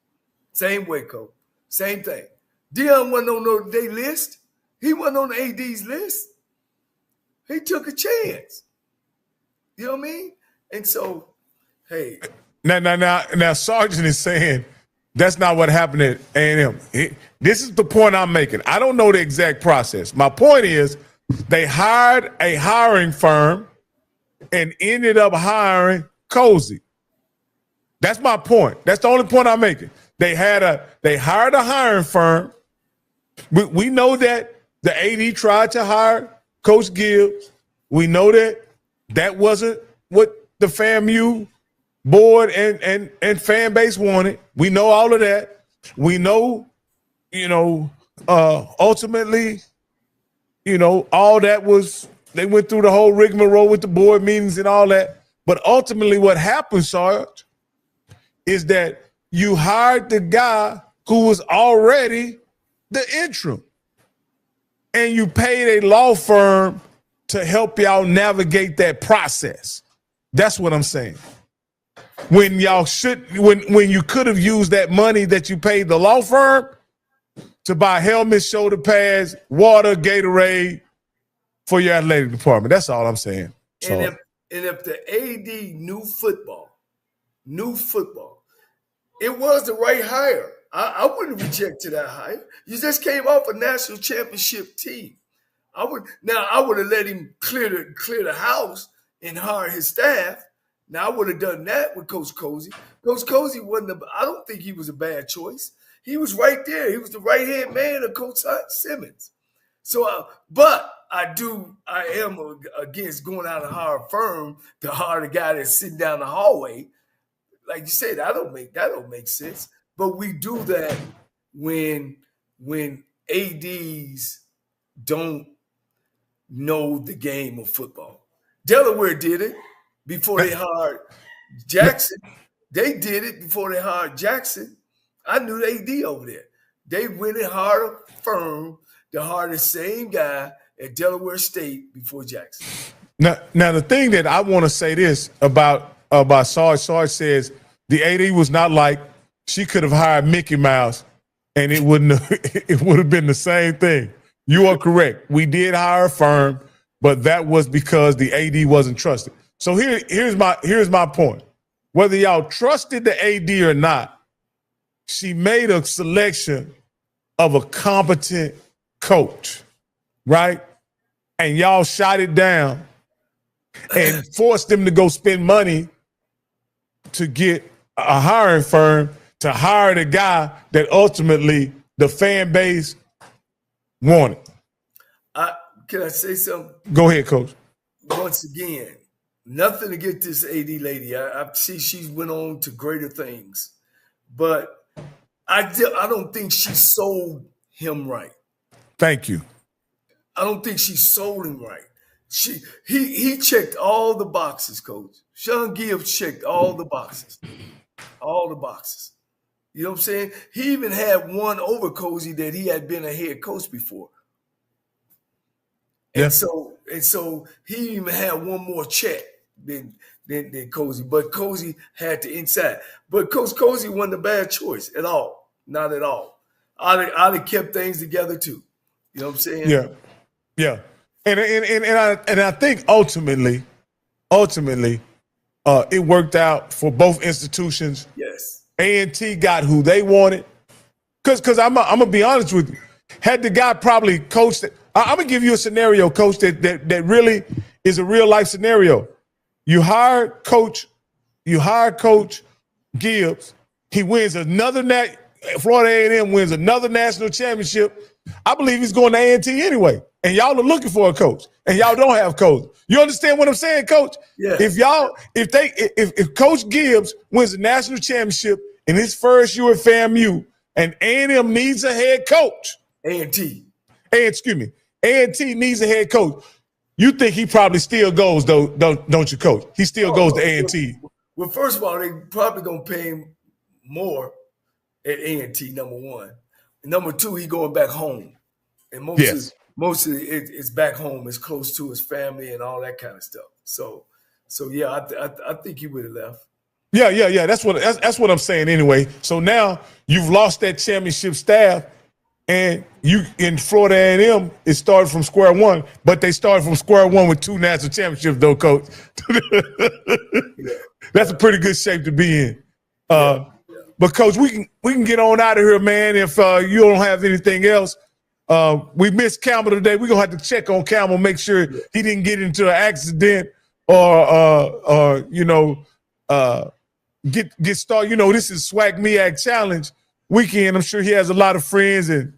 Same way, Coach. Same thing. Deion wasn't on their list. He wasn't on the AD's list. He took a chance. You know what I mean? And so, hey. Now, Sergeant is saying that's not what happened at A&M. This is the point I'm making. I don't know the exact process. My point is they hired a hiring firm and ended up hiring Cozy. That's my point. That's the only point I'm making. They hired a hiring firm. We know that the AD tried to hire Coach Gibbs. We know that wasn't what the FAMU board and fan base wanted. We know all of that. We know, ultimately, all that was, they went through the whole rigmarole with the board meetings and all that. But ultimately what happened, Sarge, is that you hired the guy who was already the interim. And you paid a law firm to help y'all navigate that process. That's what I'm saying. When you could have used that money that you paid the law firm to buy helmets, shoulder pads, water, Gatorade for your athletic department. That's all I'm saying. And if the AD knew football, it was the right hire. I wouldn't reject that hire. You just came off a national championship team. I would have let him clear the house and hire his staff. Now I would have done that with Coach Cozy. Coach Cozy I don't think he was a bad choice. He was right there. He was the right hand man of Coach Simmons. So, but I am against going out and hire a firm to hire the guy that's sitting down the hallway. Like you said, that don't make sense. But we do that when ADs don't know the game of football. Delaware did it before they hired Jackson. They did it before they hired Jackson. I knew the AD over there. They went and hired a firm to hire the same guy at Delaware State before Jackson. Now the thing that I want to say this about Sarge says the AD was not like she could have hired Mickey Mouse and it would have been the same thing. You are correct. We did hire a firm, but that was because the AD wasn't trusted. So here's my point. Whether y'all trusted the AD or not, she made a selection of a competent coach, right? And y'all shot it down and forced them to go spend money to get a hiring firm to hire the guy that ultimately the fan base wanted. Can I say something? Go ahead, Coach. Once again, nothing to get this AD lady. I see she's went on to greater things. But I don't think she sold him right. Thank you. I don't think she sold him right. He checked all the boxes, Coach. Shawn Gibbs checked all the boxes. All the boxes. You know what I'm saying? He even had one over Cozy that he had been a head coach before. And so he even had one more check than Cozy. But Cozy had the inside. But Coach Cozy wasn't a bad choice at all. Not at all. I'd have kept things together too. You know what I'm saying? Yeah. And I think ultimately, it worked out for both institutions. Yes. A&T got who they wanted. Because I'm gonna be honest with you. Had the guy probably coached it, I'm gonna give you a scenario, Coach, that really is a real life scenario. You hire Coach Gibbs. He wins Florida A&M wins another national championship. I believe he's going to A&T anyway. And y'all are looking for a coach, and y'all don't have coach. You understand what I'm saying, Coach? Yeah. If Coach Gibbs wins the national championship in his first year at FAMU, and A&M needs a head coach, A&T. excuse me, A&T needs a head coach. You think he probably still goes, though, don't you, Coach? He still goes to A&T. Well, first of all, they probably going to pay him more at A&T, number one. And number two, he going back home. And most of it's back home. It's close to his family and all that kind of stuff. So yeah, I think he would have left. Yeah. That's what I'm saying anyway. So now you've lost that championship staff, and you in Florida A&M, it started from square one, but they started from square one with 2 national championships, though, Coach. That's a pretty good shape to be in. But Coach, we can get on out of here, man. If you don't have anything else, we missed Campbell today. We're gonna have to check on Campbell, make sure he didn't get into an accident or get started. You know, this is Swag MEAC Challenge weekend. I'm sure he has a lot of friends and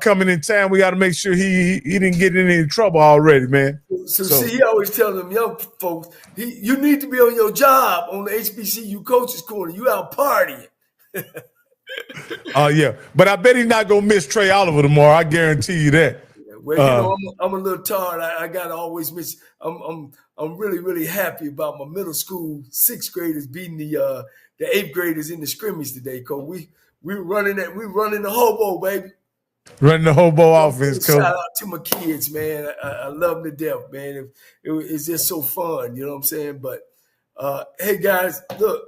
coming in town. We got to make sure he didn't get in any trouble already, man. So see, he always tells them young folks, you need to be on your job on the HBCU Coaches Corner. You out partying. Yeah, but I bet he's not gonna miss Trey Oliver tomorrow. I guarantee you that. Well, I'm a little tired. I gotta always miss. I'm really, really happy about my middle school 6th graders beating the 8th graders in the scrimmage today, Coach. We running the hobo, baby. Running the hobo offense, Coach. Shout out to my kids, man. I love them to death, man. It's just so fun, you know what I'm saying? But hey guys, look,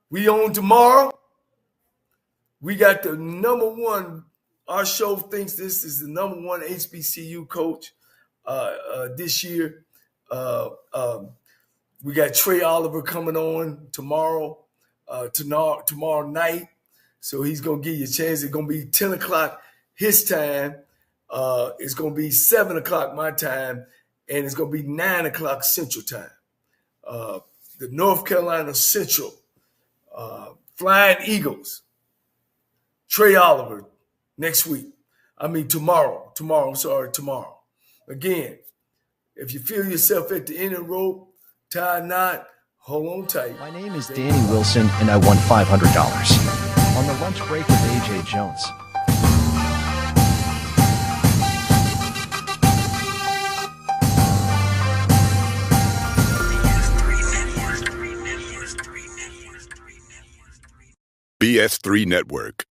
we on tomorrow. We got the number one. Our show thinks this is the number one HBCU coach this year. We got Trey Oliver coming on tomorrow night. So he's going to give you a chance. It's going to be 10 o'clock his time. It's going to be 7 o'clock my time. And it's going to be 9 o'clock Central time. The North Carolina Central Flying Eagles. Trey Oliver next week. Tomorrow. Tomorrow. Again, if you feel yourself at the end of the rope, tie a knot, hold on tight. My name is Danny Wilson, and I won $500 on the lunch break with AJ Jones. BS3 Network.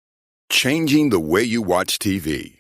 Changing the way you watch TV.